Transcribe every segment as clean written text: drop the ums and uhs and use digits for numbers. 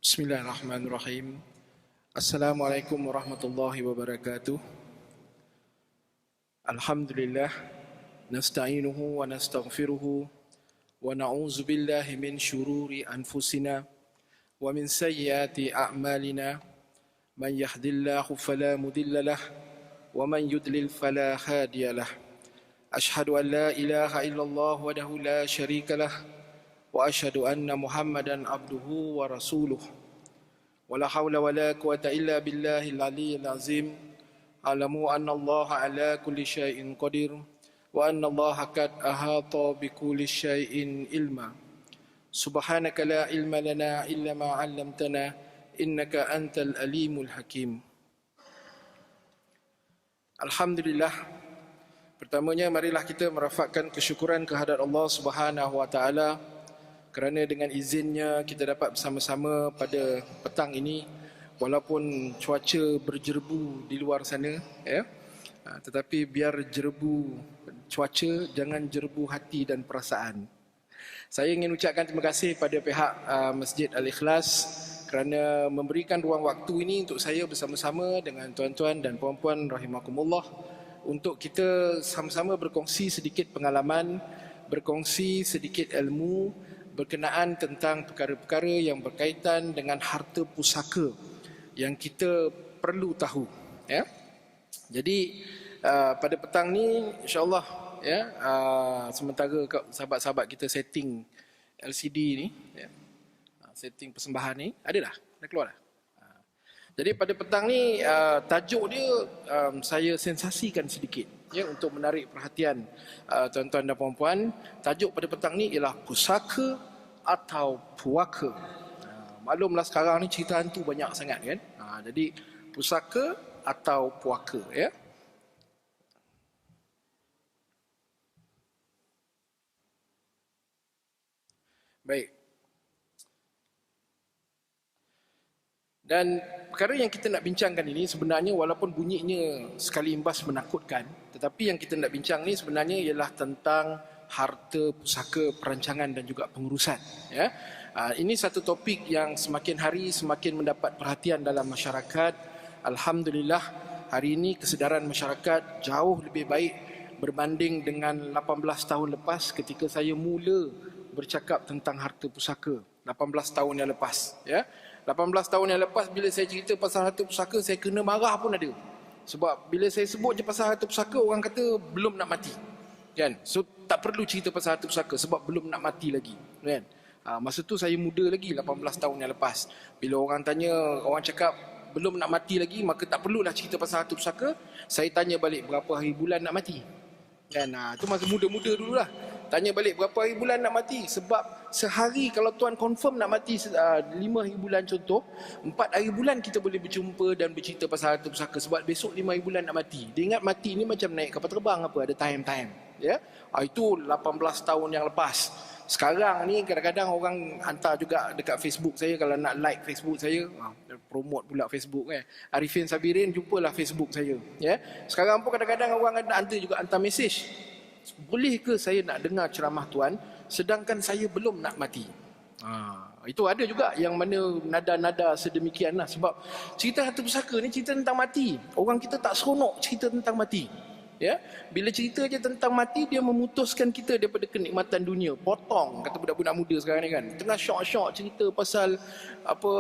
Bismillahirrahmanirrahim. Assalamualaikum warahmatullahi wabarakatuh. Alhamdulillah, nasta'inuhu wa nastaghfiruhu wa na'udzu billahi min syururi anfusina wa min sayyiati a'malina. Man yahdihillahu fala mudilla lah wa man yudlil fala hadiya lah. Ashhadu an la ilaha illallah wahdahu la syarika lah wa asyhadu anna Muhammadan abduhu wa rasuluh. Wala haula wala quwata illa billahil aliyyil azim. Alamu anna Allah ala kulli syai'in qadir wa anna Allah qad ahata bi kulli syai'in ilma. Subhanaka la ilma lana illa ma 'allamtana innaka antal alimul hakim. Alhamdulillah. Pertamanya marilah kita merafakkan kesyukuran kehadrat Allah Subhanahu wa taala kerana dengan izinnya kita dapat bersama-sama pada petang ini walaupun cuaca berjerbu di luar sana ya. Tetapi biar jerbu cuaca, jangan jerbu hati dan perasaan. Saya ingin ucapkan terima kasih pada pihak Masjid Al-Ikhlas kerana memberikan ruang waktu ini untuk saya bersama-sama dengan tuan-tuan dan puan-puan rahimakumullah untuk kita sama-sama berkongsi sedikit pengalaman, berkongsi sedikit ilmu berkenaan tentang perkara-perkara yang berkaitan dengan harta pusaka yang kita perlu tahu ya. Jadi pada petang ni insya-Allah ya, sementara sahabat-sahabat kita setting LCD ni ya, setting persembahan ni ada dah keluar dah. Jadi pada petang ni tajuk dia saya sensasikan sedikit ya untuk menarik perhatian tuan-tuan dan puan-puan. Tajuk pada petang ni ialah pusaka atau puaka. Maklumlah sekarang ni cerita hantu banyak sangat kan. Jadi pusaka atau puaka ya. Baik. Dan perkara yang kita nak bincangkan ini sebenarnya walaupun bunyinya sekali imbas menakutkan, tetapi yang kita nak bincang ni sebenarnya ialah tentang harta pusaka perancangan dan juga pengurusan ya. Ini satu topik yang semakin hari semakin mendapat perhatian dalam masyarakat. Alhamdulillah hari ini kesedaran masyarakat jauh lebih baik berbanding dengan 18 tahun lepas ketika saya mula bercakap tentang harta pusaka 18 tahun yang lepas ya. 18 tahun yang lepas bila saya cerita pasal harta pusaka saya kena marah pun ada. Sebab bila saya sebut je pasal harta pusaka orang kata belum nak mati. Kan? So tak perlu cerita pasal harta pusaka sebab belum nak mati lagi. Kan? Masa tu saya muda lagi 18 tahun yang lepas. Bila orang tanya, orang cakap belum nak mati lagi maka tak perlulah cerita pasal harta pusaka. Saya tanya balik berapa hari bulan nak mati. Kan? Itu masa muda-muda dululah. Tanya balik berapa hari bulan nak mati. Sebab sehari kalau tuan confirm nak mati 5 hari bulan contoh, 4 hari bulan kita boleh berjumpa dan bercerita pasal harta pusaka. Sebab besok 5 hari bulan nak mati. Dia ingat mati ni macam naik kapal terbang apa, ada time-time ya. Itu 18 tahun yang lepas. Sekarang ni kadang-kadang orang hantar juga dekat Facebook saya kalau nak like Facebook saya, promote pula Facebook kan. Arifin Sabirin jumpalah Facebook saya ya. Sekarang pun kadang-kadang orang hantar mesej. Boleh ke saya nak dengar ceramah tuan sedangkan saya belum nak mati? Itu ada juga yang mana nada-nada sedemikian lah. Sebab cerita harta pusaka ni cerita tentang mati. Orang kita tak seronok cerita tentang mati ya. Bila cerita je tentang mati dia memutuskan kita daripada kenikmatan dunia. Potong kata budak-budak muda sekarang ni kan. Tengah syok-syok cerita pasal apa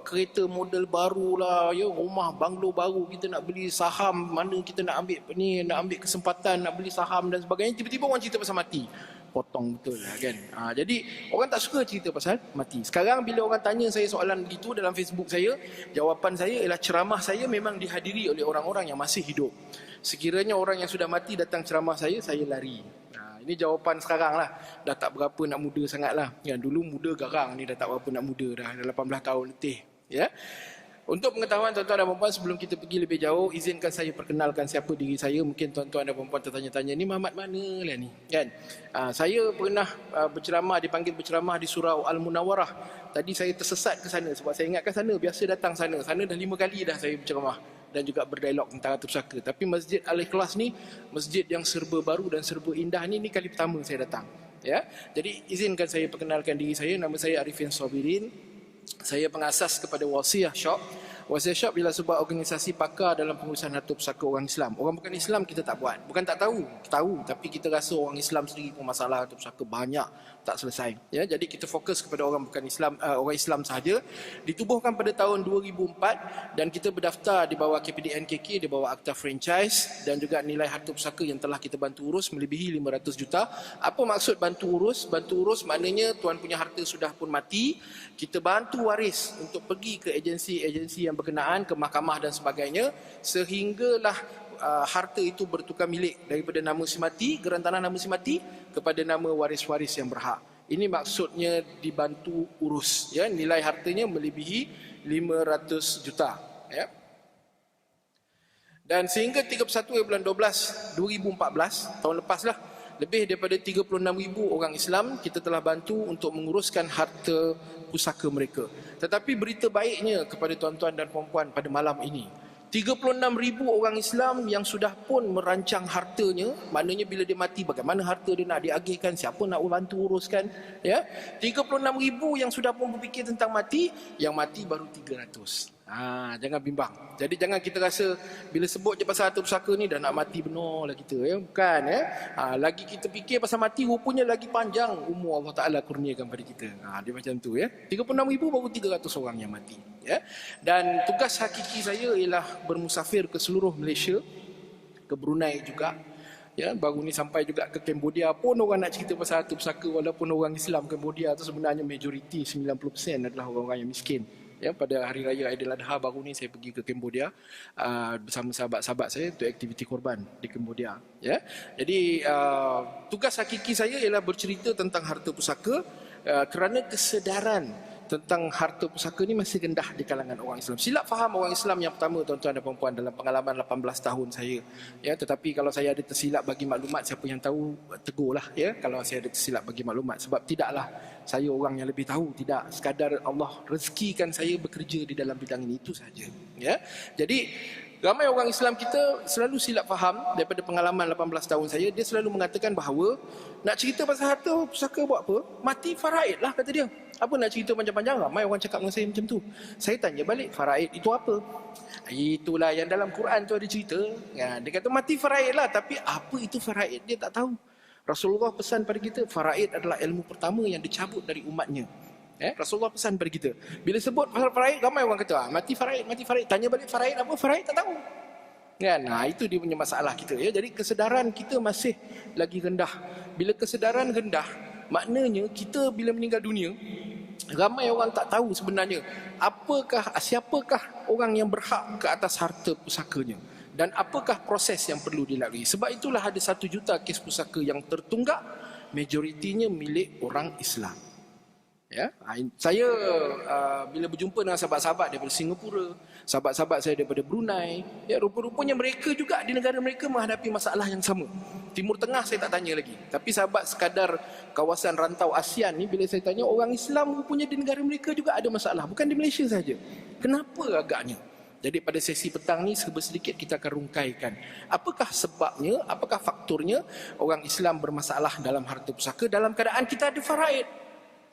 kereta model baru lah ya, rumah banglo baru, kita nak beli saham, mana kita nak ambil ni, nak ambil kesempatan nak beli saham dan sebagainya, tiba-tiba orang cerita pasal mati. Potong betul lah kan. Jadi orang tak suka cerita pasal mati. Sekarang bila orang tanya saya soalan begitu dalam Facebook saya, jawapan saya ialah ceramah saya memang dihadiri oleh orang-orang yang masih hidup. Sekiranya orang yang sudah mati datang ceramah saya lari. Ini jawapan sekarang lah. Dah tak berapa nak muda sangat lah. Dulu muda garang, ni dah tak berapa nak muda dah. Dah 18 tahun letih. Ya. Untuk pengetahuan tuan-tuan dan puan-puan, sebelum kita pergi lebih jauh, izinkan saya perkenalkan siapa diri saya. Mungkin tuan-tuan dan puan-puan tertanya-tanya, ni Muhammad mana lah ni? Kan? Saya pernah dipanggil berceramah di Surau Al-Munawwarah. Tadi saya tersesat ke sana sebab saya ingatkan sana, biasa datang sana. Sana dah 5 kali dah saya berceramah dan juga berdialog tentang harta pusaka. Tapi Masjid Al-Ikhlas ni, masjid yang serba baru dan serba indah ni kali pertama saya datang. Ya, jadi izinkan saya perkenalkan diri saya. Nama saya Arifin Sabirin. Saya pengasas kepada Wasiah Shop. Wasiah Shop ialah sebuah organisasi pakar dalam pengurusan harta pusaka orang Islam. Orang bukan Islam kita tak buat. Bukan tak tahu, tahu, tapi kita rasa orang Islam sendiri pun masalah harta pusaka banyak tak selesai. Ya, jadi kita fokus kepada orang bukan Islam, orang Islam sahaja. Ditubuhkan pada tahun 2004 dan kita berdaftar di bawah KPDNKK, di bawah Akta Franchise, dan juga nilai harta pusaka yang telah kita bantu urus melebihi 500 juta. Apa maksud bantu urus? Bantu urus maknanya tuan punya harta sudah pun mati, kita bantu waris untuk pergi ke agensi-agensi yang berkenaan, ke mahkamah dan sebagainya, sehinggalah harta itu bertukar milik daripada nama si mati, gerantangan nama si mati, kepada nama waris-waris yang berhak. Ini maksudnya dibantu urus, ya. Nilai hartanya melebihi 500 juta, ya. Dan sehingga 31 bulan 12 2014, tahun lepas lah, lebih daripada 36,000 orang Islam kita telah bantu untuk menguruskan harta pusaka mereka. Tetapi berita baiknya kepada tuan-tuan dan puan-puan pada malam ini, 36,000 orang Islam yang sudah pun merancang hartanya, maknanya bila dia mati bagaimana harta dia nak diagihkan, siapa nak bantu uruskan, ya. 36,000 yang sudah pun berfikir tentang mati, yang mati baru 300. Jangan bimbang. Jadi jangan kita rasa bila sebut je pasal harta pusaka ni dah nak mati benar lah kita, ya. Bukan, ya. Lagi kita fikir pasal mati, rupanya lagi panjang umur Allah Ta'ala kurniakan pada kita. Dia macam tu, ya. 36,000 baru 300 orang yang mati, ya. Dan tugas hakiki saya ialah bermusafir ke seluruh Malaysia, ke Brunei juga, ya. Baru ni sampai juga ke Cambodia pun orang nak cerita pasal harta pusaka, walaupun orang Islam Cambodia tu sebenarnya majoriti 90% adalah orang-orang yang miskin. Ya, pada hari raya Aidiladha baru ni saya pergi ke Cambodia bersama sahabat-sahabat saya untuk aktiviti korban di Cambodia, ya. Jadi tugas hakiki saya ialah bercerita tentang harta pusaka kerana kesedaran tentang harta pusaka ni masih rendah di kalangan orang Islam. Silap faham orang Islam yang pertama, tuan-tuan dan puan-puan, dalam pengalaman 18 tahun saya, ya. Tetapi kalau saya ada tersilap bagi maklumat, siapa yang tahu tegurlah, ya, kalau saya ada tersilap bagi maklumat, sebab tidaklah saya orang yang lebih tahu, tidak, sekadar Allah rezekikan saya bekerja di dalam bidang ini, itu saja, ya. Jadi ramai orang Islam kita selalu silap faham. Daripada pengalaman 18 tahun saya, dia selalu mengatakan bahawa nak cerita pasal harta pusaka buat apa? Mati faraid lah, kata dia. Apa nak cerita panjang-panjang? Ramai orang cakap dengan saya macam tu. Saya tanya balik, faraid itu apa? Itulah yang dalam Quran tu ada cerita. Dia kata mati faraid lah, tapi apa itu faraid dia tak tahu. Rasulullah pesan pada kita, faraid adalah ilmu pertama yang dicabut dari umatnya. Rasulullah pesan pada kita. Bila sebut pasal faraid, ramai orang kata mati faraid, mati faraid. Tanya balik faraid apa? Faraid tak tahu. Kan? Itu dia punya masalah kita, ya. Jadi kesedaran kita masih lagi rendah. Bila kesedaran rendah, maknanya kita bila meninggal dunia, ramai orang tak tahu sebenarnya siapakah orang yang berhak ke atas harta pusakanya, dan apakah proses yang perlu dilalui. Sebab itulah ada 1 juta kes pusaka yang tertunggak, majoritinya milik orang Islam. Ya, saya bila berjumpa dengan sahabat-sahabat daripada Singapura, sahabat-sahabat saya daripada Brunei, ya, rupa-rupanya mereka juga di negara mereka menghadapi masalah yang sama. Timur Tengah saya tak tanya lagi, tapi sahabat sekadar kawasan rantau ASEAN ni, bila saya tanya, orang Islam rupanya di negara mereka juga ada masalah, bukan di Malaysia saja. Kenapa agaknya? Jadi pada sesi petang ni sedikit kita akan rungkaikan apakah sebabnya, apakah faktornya orang Islam bermasalah dalam harta pusaka dalam keadaan kita ada faraid.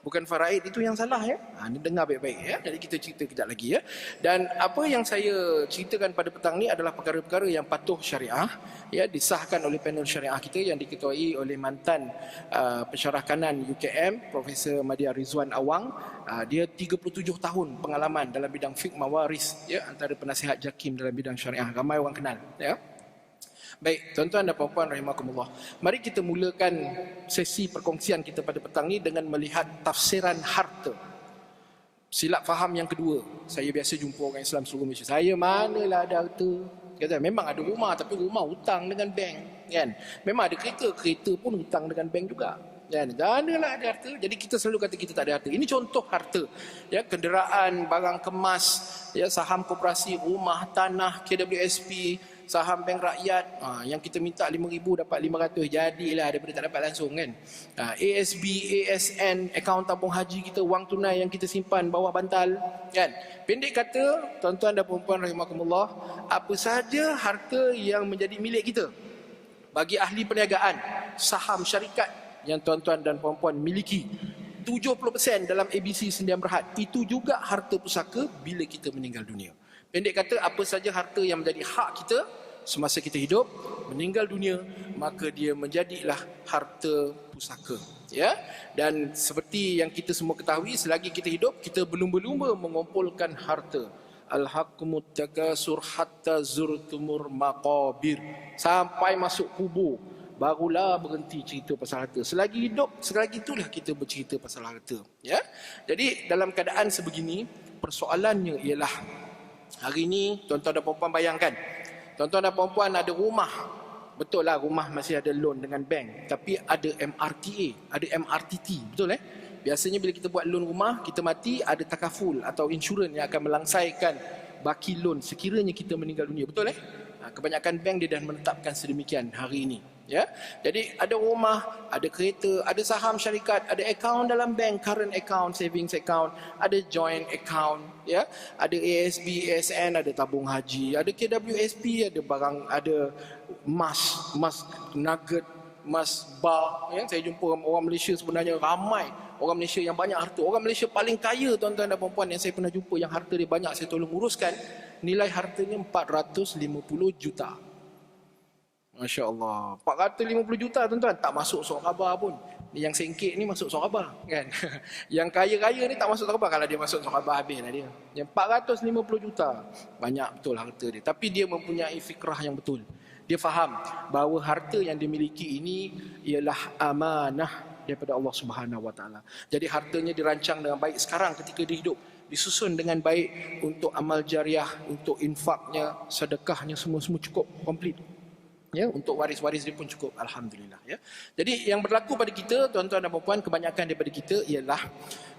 Bukan faraid itu yang salah, ya. Ini dengar baik-baik, ya. Jadi kita cerita kejap lagi, ya. Dan apa yang saya ceritakan pada petang ni adalah perkara-perkara yang patuh syariah, ya, disahkan oleh panel syariah kita yang diketuai oleh mantan pensyarah kanan UKM Profesor Madya Rizwan Awang. Dia 37 tahun pengalaman dalam bidang fiqh mawaris, ya, antara penasihat JAKIM dalam bidang syariah. Ramai orang kenal, ya. Baik, tuan-tuan dan puan-puan rahimakumullah. Mari kita mulakan sesi perkongsian kita pada petang ni dengan melihat tafsiran harta. Silap faham yang kedua. Saya biasa jumpa orang Islam seluruh Malaysia. Saya manalah ada harta. Kata memang ada rumah, tapi rumah hutang dengan bank, kan. Memang ada kereta, kereta pun hutang dengan bank juga. Kan? Adalah ada harta. Jadi kita selalu kata kita tak ada harta. Ini contoh harta, ya, kenderaan, barang kemas, ya, saham koperasi, rumah, tanah, KWSP, saham bank rakyat, yang kita minta 5,000 dapat 500, jadilah daripada tak dapat langsung, kan. ASB, ASN, akaun tabung haji kita, wang tunai yang kita simpan bawah bantal, kan. Pendek kata, tuan-tuan dan puan-puan rahimakumullah, apa sahaja harta yang menjadi milik kita. Bagi ahli perniagaan, saham syarikat yang tuan-tuan dan puan-puan miliki, 70% dalam ABC Sendian Berhad itu juga harta pusaka bila kita meninggal dunia. Pendek kata, apa saja harta yang menjadi hak kita semasa kita hidup, meninggal dunia, maka dia menjadilah harta pusaka. Ya, dan seperti yang kita semua ketahui, selagi kita hidup, kita berlumba-lumba mengumpulkan harta. Alhaqumut takasur hatta zurtumur maqabir, sampai masuk kubur barulah berhenti cerita pasal harta. Selagi hidup, selagi itulah kita bercerita pasal harta. Ya, jadi dalam keadaan sebegini, persoalannya ialah hari ini tuan-tuan dan puan-puan bayangkan, tuan-tuan dan puan-puan ada rumah. Betul lah, rumah masih ada loan dengan bank, tapi ada MRTA, ada MRTT, betul Biasanya bila kita buat loan rumah, kita mati, ada takaful atau insurans yang akan melangsaikan baki loan sekiranya kita meninggal dunia, betul Kebanyakan bank dia dah menetapkan sedemikian hari ini. Ya, jadi ada rumah, ada kereta, ada saham syarikat, ada akaun dalam bank, current account, savings account, ada joint account, ya, ada ASB, ASN, ada tabung haji, ada KWSP, ada barang, ada emas nugget, emas bar. Ya, saya jumpa orang Malaysia sebenarnya ramai orang Malaysia yang banyak harta. Orang Malaysia paling kaya, tuan-tuan dan puan-puan, yang saya pernah jumpa yang harta dia banyak, saya tolong uruskan, nilai hartanya 450 juta. Masya Allah, 450 juta tuan-tuan, tak masuk surat khabar pun. Yang sengkit ni masuk surat khabar kan. Yang kaya-kaya ni tak masuk surat khabar. Kalau dia masuk surat khabar, habis lah dia. Yang 450 juta, banyak betul harta dia. Tapi dia mempunyai fikrah yang betul. Dia faham bahawa harta yang dimiliki ini ialah amanah daripada Allah Subhanahu Wa Taala. Jadi hartanya dirancang dengan baik sekarang ketika dia hidup, disusun dengan baik untuk amal jariah, untuk infaknya, sedekahnya, semua cukup komplit. Ya, untuk waris-waris dia pun cukup, alhamdulillah. Ya, jadi yang berlaku pada kita, tuan-tuan dan puan-puan, kebanyakan daripada kita ialah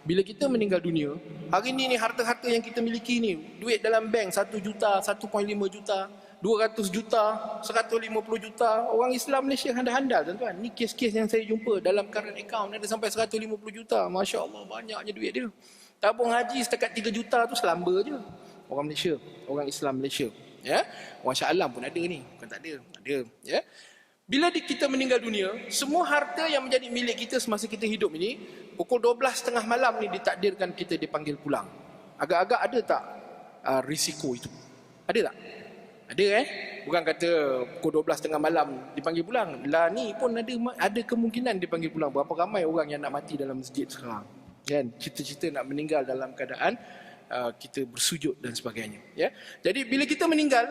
bila kita meninggal dunia, hari ni harta-harta yang kita miliki ni, duit dalam bank 1 juta, 1.5 juta, 200 juta, 150 juta. Orang Islam Malaysia handal-handal, tuan-tuan. Ni kes-kes yang saya jumpa dalam current account ada sampai 150 juta. Masya Allah, banyaknya duit dia. Tabung haji setakat 3 juta tu selamba je. Orang Malaysia, orang Islam Malaysia. Ya, orang Shah Alam pun ada ni, bukan tak ada, ada. Ya, bila kita meninggal dunia, semua harta yang menjadi milik kita semasa kita hidup ini, pukul 12.30 malam ni ditakdirkan kita dipanggil pulang. Agak-agak ada tak risiko itu? Ada tak? Ada bukan kata pukul 12.30 malam dipanggil pulang. Lah ni pun ada kemungkinan dipanggil pulang. Berapa ramai orang yang nak mati dalam masjid sekarang, kan? Cita-cita nak meninggal dalam keadaan kita bersujud dan sebagainya. Ya, jadi bila kita meninggal,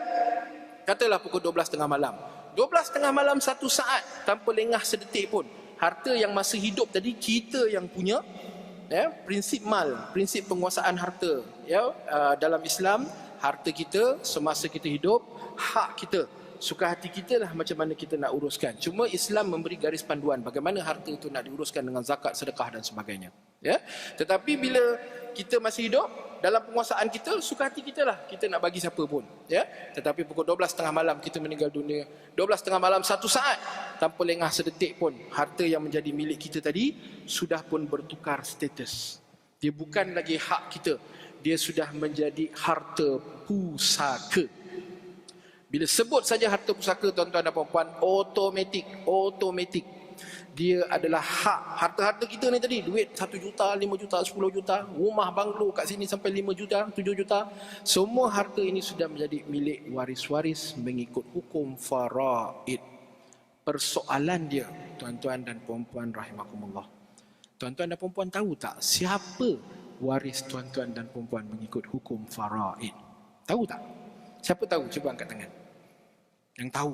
katalah pukul 12.30 malam, 12.30 malam 1 saat tanpa lengah sedetik pun, harta yang masih hidup tadi kita yang punya. Ya, prinsip mal, prinsip penguasaan harta. Ya, dalam Islam, harta kita semasa kita hidup, hak kita, suka hati kita lah macam mana kita nak uruskan. Cuma Islam memberi garis panduan bagaimana harta itu nak diuruskan dengan zakat, sedekah dan sebagainya. Ya, tetapi bila kita masih hidup, dalam penguasaan kita, suka hati kita lah kita nak bagi siapa pun. Ya, tetapi pukul 12.30 malam kita meninggal dunia, 12.30 malam 1 saat tanpa lengah sedetik pun, harta yang menjadi milik kita tadi sudah pun bertukar status. Dia bukan lagi hak kita, dia sudah menjadi harta pusaka. Bila sebut saja harta pusaka, tuan-tuan dan puan-puan, automatik dia adalah hak. Harta-harta kita ni tadi, duit 1 juta, 5 juta, 10 juta, rumah banglo kat sini sampai 5 juta, 7 juta, semua harta ini sudah menjadi milik waris-waris mengikut hukum faraid. Persoalan dia, tuan-tuan dan puan-puan rahimakumullah, tuan-tuan dan puan-puan tahu tak siapa waris tuan-tuan dan puan-puan mengikut hukum faraid? Tahu tak? Siapa tahu? Cuba angkat tangan. Yang tahu.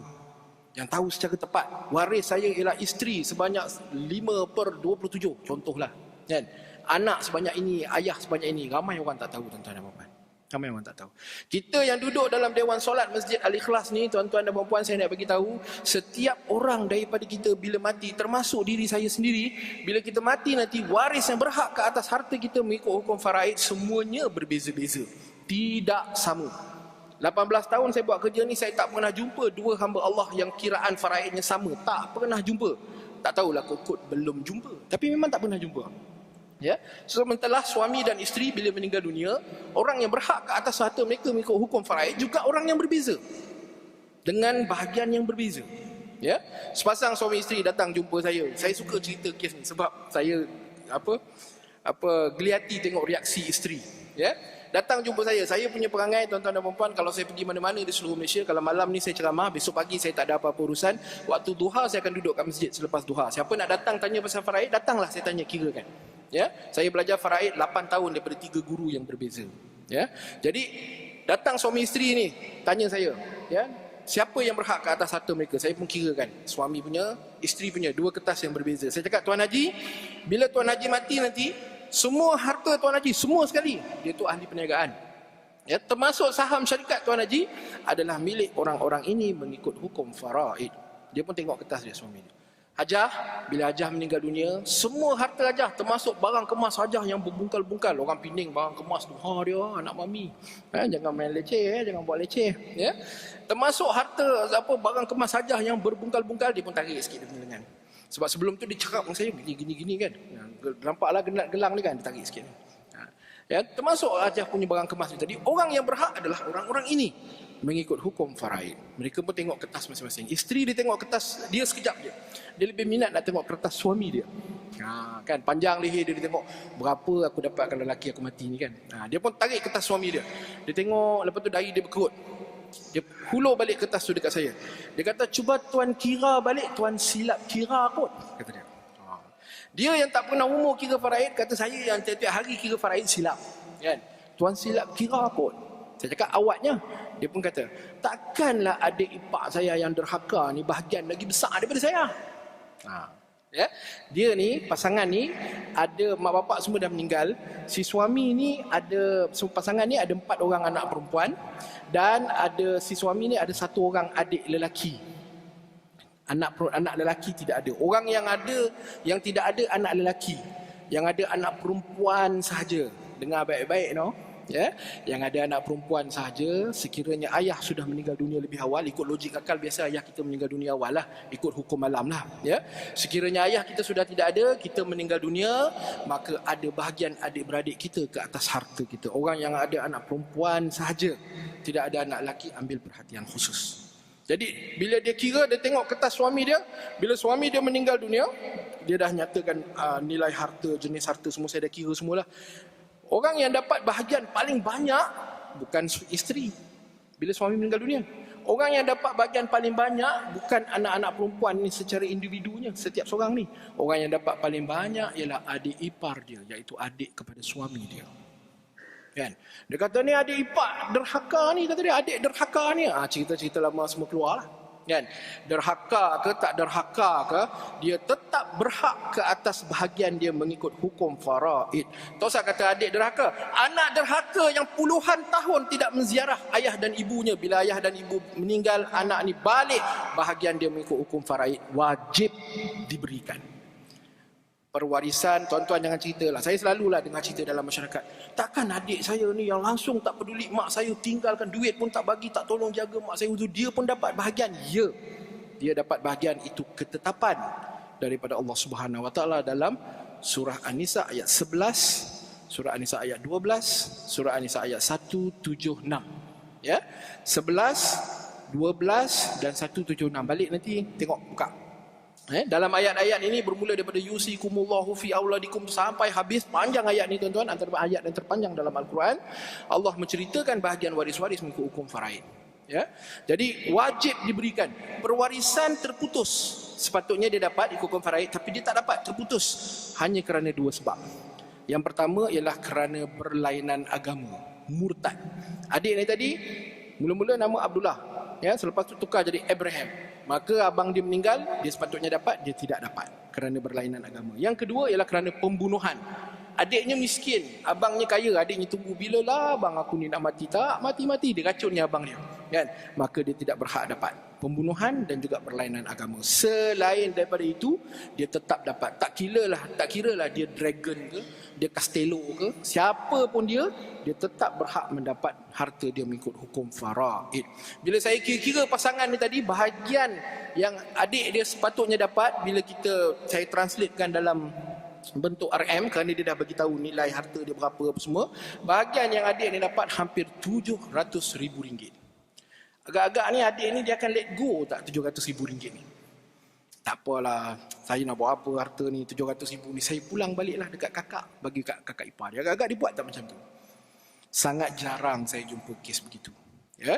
Yang tahu secara tepat, waris saya ialah isteri sebanyak 5/27, contohlah. Kan? Anak sebanyak ini, ayah sebanyak ini. Ramai orang tak tahu, tuan-tuan dan puan-puan. Ramai orang tak tahu. Kita yang duduk dalam Dewan Solat Masjid Al-Ikhlas ni, tuan-tuan dan puan-puan, saya nak bagi tahu, setiap orang daripada kita bila mati, termasuk diri saya sendiri, bila kita mati nanti, waris yang berhak ke atas harta kita mengikut hukum faraid semuanya berbeza-beza. Tidak sama. 18 tahun saya buat kerja ni, saya tak pernah jumpa dua hamba Allah yang kiraan faraidnya sama. Tak pernah jumpa. Tak tahulah kot belum jumpa. Tapi memang tak pernah jumpa. Ya, sementara suami dan isteri bila meninggal dunia, orang yang berhak ke atas harta mereka mengikut hukum faraid juga orang yang berbeza, dengan bahagian yang berbeza. Ya, sepasang suami isteri datang jumpa saya. Saya suka cerita kes ni sebab saya gelihati tengok reaksi isteri. Ya, datang jumpa saya punya perangai tuan-tuan dan puan-puan, kalau saya pergi mana-mana di seluruh Malaysia, kalau malam ni saya ceramah, besok pagi saya tak ada apa-apa urusan, waktu duha saya akan duduk kat masjid selepas duha. Siapa nak datang tanya pasal faraid, datanglah, saya tanya, kirakan. Ya, saya belajar faraid 8 tahun daripada 3 guru yang berbeza. Ya, jadi datang suami isteri ni tanya saya, ya, siapa yang berhak ke atas harta mereka? Saya pun kirakan, suami punya, isteri punya, 2 kertas yang berbeza. Saya cakap, Tuan Haji, bila Tuan Haji mati nanti, semua harta Tuan Haji, semua sekali, dia tu ahli perniagaan. Ya, termasuk saham syarikat Tuan Haji adalah milik orang-orang ini mengikut hukum faraid. Dia pun tengok kertas dia, suami dia. Hajah, bila Hajah meninggal dunia, semua harta Hajah termasuk barang kemas Hajah yang berbungkal-bungkal. Orang Pening barang kemas tu, dia anak mami. Jangan main leceh, jangan buat leceh. Ya. Termasuk harta barang kemas Hajah yang berbungkal-bungkal, dia pun tarik sikit dia punya lengan. Sebab sebelum tu dia cakap dengan saya gini kan. Nampaklah gelang ni kan, dia tarik sikit. Ya, termasuk Hajah punya barang kemas. Jadi orang yang berhak adalah orang-orang ini mengikut hukum faraid. Mereka pun tengok kertas masing-masing. Isteri dia tengok kertas dia sekejap je. Dia lebih minat nak tengok kertas suami dia. Kan panjang leher dia tengok berapa aku dapat kalau lelaki aku mati ni kan. Dia pun tarik kertas suami dia. Dia tengok, lepas tu dahi dia berkerut. Dia hulur balik kertas tu dekat saya. Dia kata, cuba tuan kira balik, tuan silap kira kot, kata dia. Dia yang tak pernah umur kira faraid, kata saya yang tiap-tiap hari kira faraid silap. Kan? Tuan silap kira kot. Saya cakap, awaknya. Dia pun kata, takkanlah adik ipar saya yang derhaka ni bahagian lagi besar daripada saya. Ya, dia ni, pasangan ni, ada mak bapak semua dah meninggal. Si suami ni ada, pasangan ni ada 4 orang anak perempuan, dan ada si suami ni ada 1 orang adik lelaki. Anak lelaki tidak ada. Orang yang ada, yang tidak ada anak lelaki, yang ada anak perempuan sahaja. Dengar baik-baik, no? Ya, yang ada anak perempuan sahaja, sekiranya ayah sudah meninggal dunia lebih awal, ikut logik akal biasa ayah kita meninggal dunia awal lah, ikut hukum malam lah. Ya, sekiranya ayah kita sudah tidak ada, kita meninggal dunia, maka ada bahagian adik-beradik kita ke atas harta kita. Orang yang ada anak perempuan sahaja, tidak ada anak lelaki, ambil perhatian khusus. Jadi bila dia kira, dia tengok kertas suami dia, bila suami dia meninggal dunia, dia dah nyatakan nilai harta, jenis harta semua saya dah kira semualah. Orang yang dapat bahagian paling banyak bukan isteri bila suami meninggal dunia. Orang yang dapat bahagian paling banyak bukan anak-anak perempuan ni secara individunya, setiap seorang ni. Orang yang dapat paling banyak ialah adik ipar dia, iaitu adik kepada suami dia. Kan? Dia kata ni adik ipar derhaka ni, kata dia adik derhaka ni. Cerita-cerita lama semua keluar lah. Kan? Derhaka ke tak derhaka ke, dia tetap berhak ke atas bahagian dia mengikut hukum faraid. Tak usah kata adik derhaka. Anak derhaka yang puluhan tahun tidak menziarah ayah dan ibunya, bila ayah dan ibu meninggal, anak ni balik, bahagian dia mengikut hukum faraid wajib diberikan. Perwarisan, tuan-tuan jangan ceritalah. Saya selalulah dengar cerita dalam masyarakat. Takkan adik saya ni yang langsung tak peduli mak saya, tinggalkan duit pun tak bagi, tak tolong jaga mak saya, dia pun dapat bahagian. Ya, dia dapat bahagian, itu ketetapan daripada Allah Subhanahu Wa Taala dalam surah An-Nisa ayat 11, surah An-Nisa ayat 12, surah An-Nisa ayat 176. Ya, 11, 12 dan 176. Balik nanti tengok, buka. Dalam ayat-ayat ini bermula daripada yusikumullahu fi auladikum sampai habis, panjang ayat ni tuan-tuan, antara ayat yang terpanjang dalam Al-Quran. Allah menceritakan bahagian waris-waris mengikut hukum faraid. Ya, jadi wajib diberikan. Perwarisan terputus, sepatutnya dia dapat ikut hukum faraid, tapi dia tak dapat, terputus hanya kerana 2 sebab. Yang pertama ialah kerana berlainan agama, murtad. Adik ni tadi mula-mula nama Abdullah, ya, selepas tu tukar jadi Abraham. Maka abang dia meninggal, dia sepatutnya dapat, dia tidak dapat kerana berlainan agama. Yang kedua ialah kerana pembunuhan. Adiknya miskin, abangnya kaya, adiknya tunggu bilalah abang aku ni nak mati. Tak mati-mati, dia racunnya abang dia. Kan? Maka dia tidak berhak dapat. Pembunuhan dan juga berlainan agama. Selain daripada itu, dia tetap dapat. Tak kiralah dia dragon ke, dia Castello ke, siapa pun dia tetap berhak mendapat harta dia mengikut hukum faraid. Bila saya kira-kira pasangan ni tadi, bahagian yang adik dia sepatutnya dapat, bila saya translatekan dalam bentuk RM, kerana dia dah bagi tahu nilai harta dia berapa apa semua, bahagian yang adik ni dapat hampir RM700,000. Agak-agak ni adik ni dia akan let go tak RM700,000 ni? Tak apalah, saya nak buat apa harta ni 700,000 ni, saya pulang baliklah dekat kakak, bagi kat kakak ipar dia. Agak-agak dia buat tak macam tu? Sangat jarang saya jumpa kes begitu. Ya,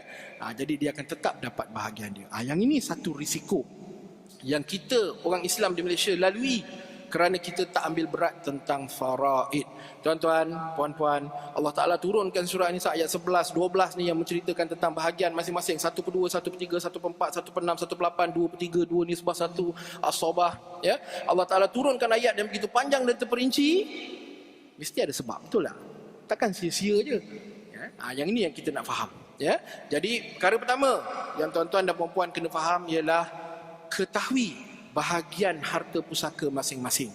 jadi dia akan tetap dapat bahagian dia. Yang ini satu risiko yang kita orang Islam di Malaysia lalui kerana kita tak ambil berat tentang faraid. Tuan-tuan, puan-puan, Allah Ta'ala turunkan surah An-Nisa ayat 11, 12 ni yang menceritakan tentang bahagian masing-masing. 1/2, 1/3, 1/4, 1/6, 1/8, 2/3, 2 nisbah 1, as-sabah. Ya? Allah Ta'ala turunkan ayat yang begitu panjang dan terperinci. Mesti ada sebab, betul tak? Takkan sia-sia je. Ya? Yang ini yang kita nak faham. Ya? Jadi, perkara pertama yang tuan-tuan dan puan-puan kena faham ialah ketahui bahagian harta pusaka masing-masing.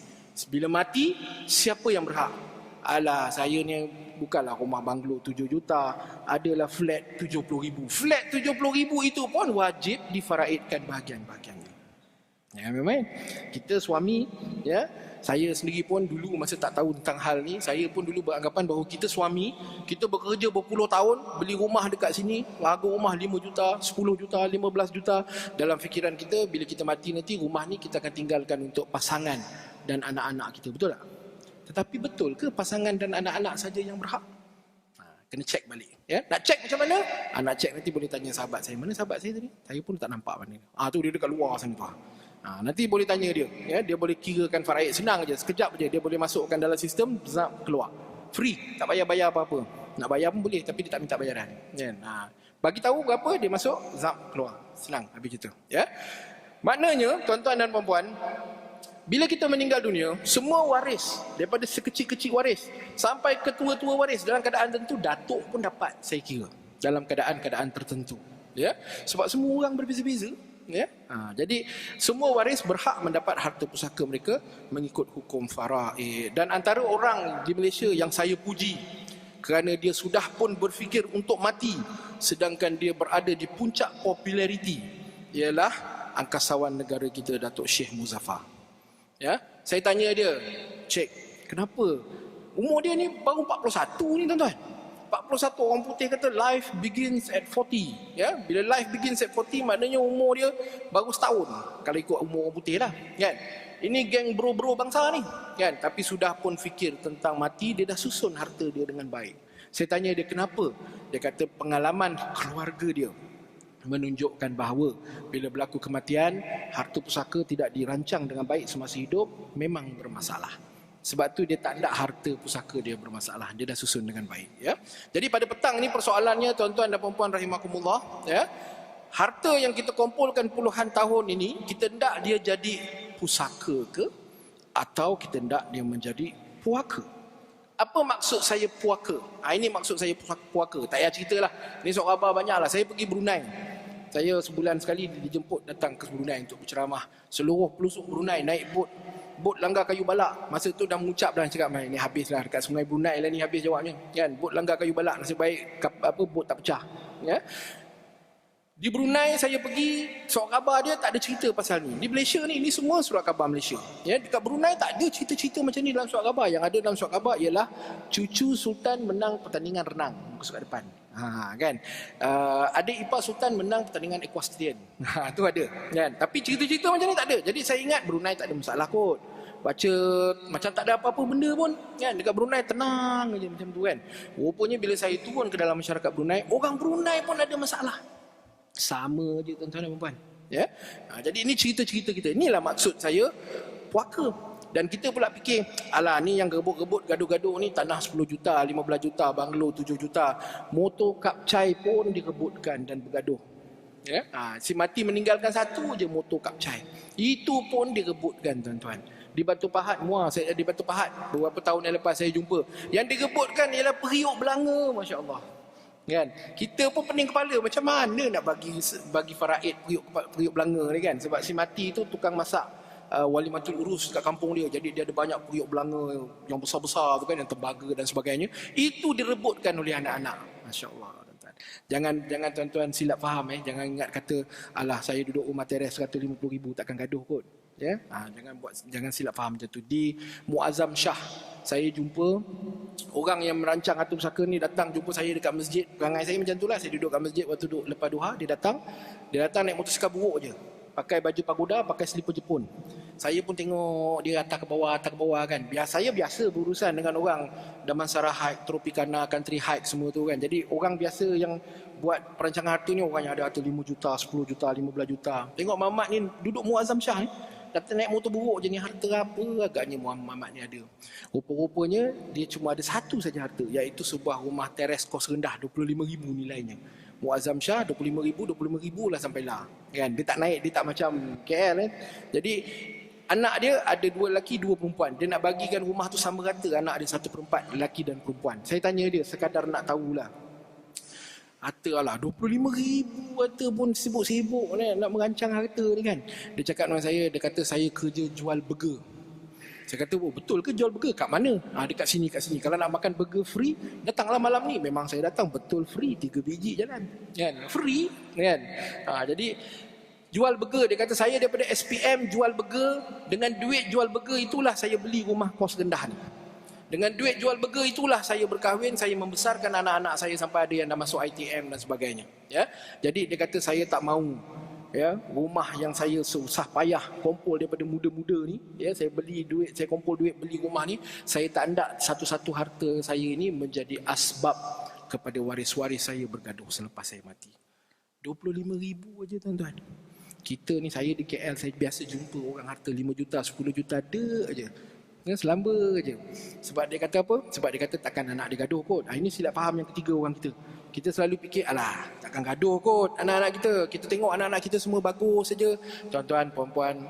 Bila mati, siapa yang berhak? Alah, saya ni bukanlah rumah banglo 7 juta, adalah flat 70,000. Flat 70,000 itu pun wajib difaraidkan bahagian-bahagiannya. Ya, memang kita suami, ya, saya sendiri pun dulu masa tak tahu tentang hal ni, saya pun dulu beranggapan bahawa kita suami, kita bekerja berpuluh tahun, beli rumah dekat sini, harga rumah 5 juta, 10 juta, 15 juta. Dalam fikiran kita, bila kita mati nanti, rumah ni kita akan tinggalkan untuk pasangan dan anak-anak kita. Betul tak? Tetapi betul ke pasangan dan anak-anak saja yang berhak? Kena cek balik. Ya? Nak cek macam mana? Nak cek nanti boleh tanya sahabat saya. Mana sahabat saya tadi? Saya pun tak nampak mana. Tu dia dekat luar sana tu. Nanti boleh tanya dia. Ya? Dia boleh kirakan faraid. Senang je. Sekejap je. Dia boleh masukkan dalam sistem. Zap, keluar. Free. Tak payah bayar apa-apa. Nak bayar pun boleh. Tapi dia tak minta bayaran. Ya? Bagi tahu berapa, dia masuk. Zap, keluar. Senang. Habis itu. Ya? Maknanya, tuan-tuan dan puan-puan, bila kita meninggal dunia, semua waris, daripada sekecil-kecil waris sampai ke tua-tua waris, dalam keadaan tertentu, datuk pun dapat, saya kira, dalam keadaan-keadaan tertentu. Ya? Sebab semua orang berbeza-beza. Ya? Jadi semua waris berhak mendapat harta pusaka mereka mengikut hukum faraid. Dan antara orang di Malaysia yang saya puji kerana dia sudah pun berfikir untuk mati sedangkan dia berada di puncak populariti ialah angkasawan negara kita, Datuk Syekh Muzaffar. Ya, saya tanya dia, cek, kenapa? Umur dia ni baru 41 ni, tuan-tuan. 41, orang putih kata life begins at 40. Ya, bila life begins at 40 maknanya umur dia baru setahun. Kalau ikut umur orang putih lah, kan? Ini geng bro-bro bangsa ni, kan? Tapi sudah pun fikir tentang mati, dia dah susun harta dia dengan baik. Saya tanya dia kenapa? Dia kata pengalaman keluarga dia menunjukkan bahawa bila berlaku kematian, harta pusaka tidak dirancang dengan baik semasa hidup, memang bermasalah. Sebab tu dia tak nak harta pusaka dia bermasalah. Dia dah susun dengan baik. Ya. Jadi pada petang ni persoalannya, tuan-tuan dan puan-puan rahimakumullah, ya, harta yang kita kumpulkan puluhan tahun ini, kita hendak dia jadi pusaka ke? Atau kita hendak dia menjadi puaka? Apa maksud saya puaka? Ini maksud saya puaka. Tak payah ceritalah. Ni soal khabar banyak lah. Saya pergi Brunei. Saya sebulan sekali dijemput datang ke Brunei untuk berceramah. Seluruh pelosok Brunei naik bot langgar kayu balak. Masa tu dah mengucap dah, cakap ni habislah dekat Sungai Brunei lah ni, habis jawabnya. Kan, bot langgar kayu balak, nasib baik bot tak pecah. Ya. Di Brunei saya pergi, surat khabar dia tak ada cerita pasal ni. Di Malaysia ni, ini semua surat khabar Malaysia. Ya, dekat Brunei tak ada cerita-cerita macam ni dalam surat khabar. Yang ada dalam surat khabar ialah cucu Sultan menang pertandingan renang. Muka kat depan. Kan? Adik ipar Sultan menang pertandingan equestrian. Tu ada. Kan? Tapi cerita-cerita macam ni tak ada. Jadi saya ingat Brunei tak ada masalah kot. Baca macam tak ada apa-apa benda pun. Kan? Dekat Brunei tenang je macam tu kan. Rupanya bila saya turun ke dalam masyarakat Brunei, orang Brunei pun ada masalah. Sama je tuan-tuan dan puan-puan. Ya? Jadi ini cerita-cerita kita. Inilah maksud saya puaka. Dan kita pula fikir, alah ni yang gebut-gebut gaduh-gaduh ni tanah 10 juta, 15 juta, banglo 7 juta. Motor kapcai pun direbutkan dan bergaduh. Ya? Si mati meninggalkan satu je motor kapcai. Itu pun direbutkan tuan-tuan. Di Batu Pahat, saya di Batu Pahat beberapa tahun yang lepas saya jumpa. Yang direbutkan ialah periuk belanga, masya-Allah. Kan, kita pun pening kepala macam mana nak bagi faraid periuk belanga ni kan, sebab si mati tu tukang masak walimatul urus kat kampung dia, jadi dia ada banyak periuk belanga yang besar-besar tu kan, yang tembaga dan sebagainya. Itu direbutkan oleh anak-anak, masya-Allah. Jangan tuan-tuan silap faham jangan ingat kata alah saya duduk rumah teres 150,000 takkan gaduh kot. Ya, jangan silap faham macam tu. Di Muazzam Shah saya jumpa orang yang merancang harta pusaka ni, datang jumpa saya dekat masjid. Perangai saya macam itulah, saya duduk kat masjid waktu duduk lepas duha, dia datang naik motosikal buruk je. pakai baju pagoda, pakai selipar Jepun. Saya pun tengok dia atas ke bawah kan. Saya biasa berurusan dengan orang Damansara Hike, Tropicana, Country Hike semua tu kan. Jadi orang biasa yang buat perancangan harta ni orang yang ada harta 5 juta, 10 juta, 15 juta. Tengok Mamat ni duduk Muazzam Shah ni. Kata naik motor buruk je ni, harta apa agaknya Mamat ni ada. Rupa-rupanya dia cuma ada satu saja harta, iaitu sebuah rumah teres kos rendah 25,000 nilainya. Muazzam Shah 25,000 lah sampai lah. Kan? Dia tak naik, dia tak macam KL kan. Jadi anak dia ada 2 lelaki 2 perempuan. Dia nak bagikan rumah tu sama rata, anak dia 1/4 lelaki dan perempuan. Saya tanya dia sekadar nak tahulah. Harta lah 25,000 harta pun sibuk-sibuk ni, nak merancang harta ni kan. Dia cakap dengan saya, dia kata saya kerja jual burger. Saya kata, oh, betul ke jual burger? Kat mana? Dekat sini, kat sini. Kalau nak makan burger free, datanglah malam ni. Memang saya datang, betul free, 3 biji jalan. Kan? Free kan. Jadi jual burger, dia kata saya daripada SPM jual burger, dengan duit jual burger itulah saya beli rumah kos rendah ni. Dengan duit jual burger itulah saya berkahwin, saya membesarkan anak-anak saya sampai ada yang dah masuk ITM dan sebagainya. Ya, jadi dia kata saya tak mahu rumah yang saya susah payah kumpul daripada muda-muda ni. Saya beli duit, saya kumpul duit beli rumah ni. Saya tak hendak satu-satu harta saya ini menjadi asbab kepada waris-waris saya bergaduh selepas saya mati. 25,000 aja tuan-tuan. Kita ni, saya di KL, saya biasa jumpa orang harta 5 juta, 10 juta ada aja. Selamba je. Sebab dia kata apa? Sebab dia kata takkan anak dia gaduh kot. Ini silap faham yang ketiga orang kita. Kita selalu fikir, alah, takkan gaduh kot anak-anak kita. Kita tengok anak-anak kita semua bagus saja. Tuan-tuan, puan-puan,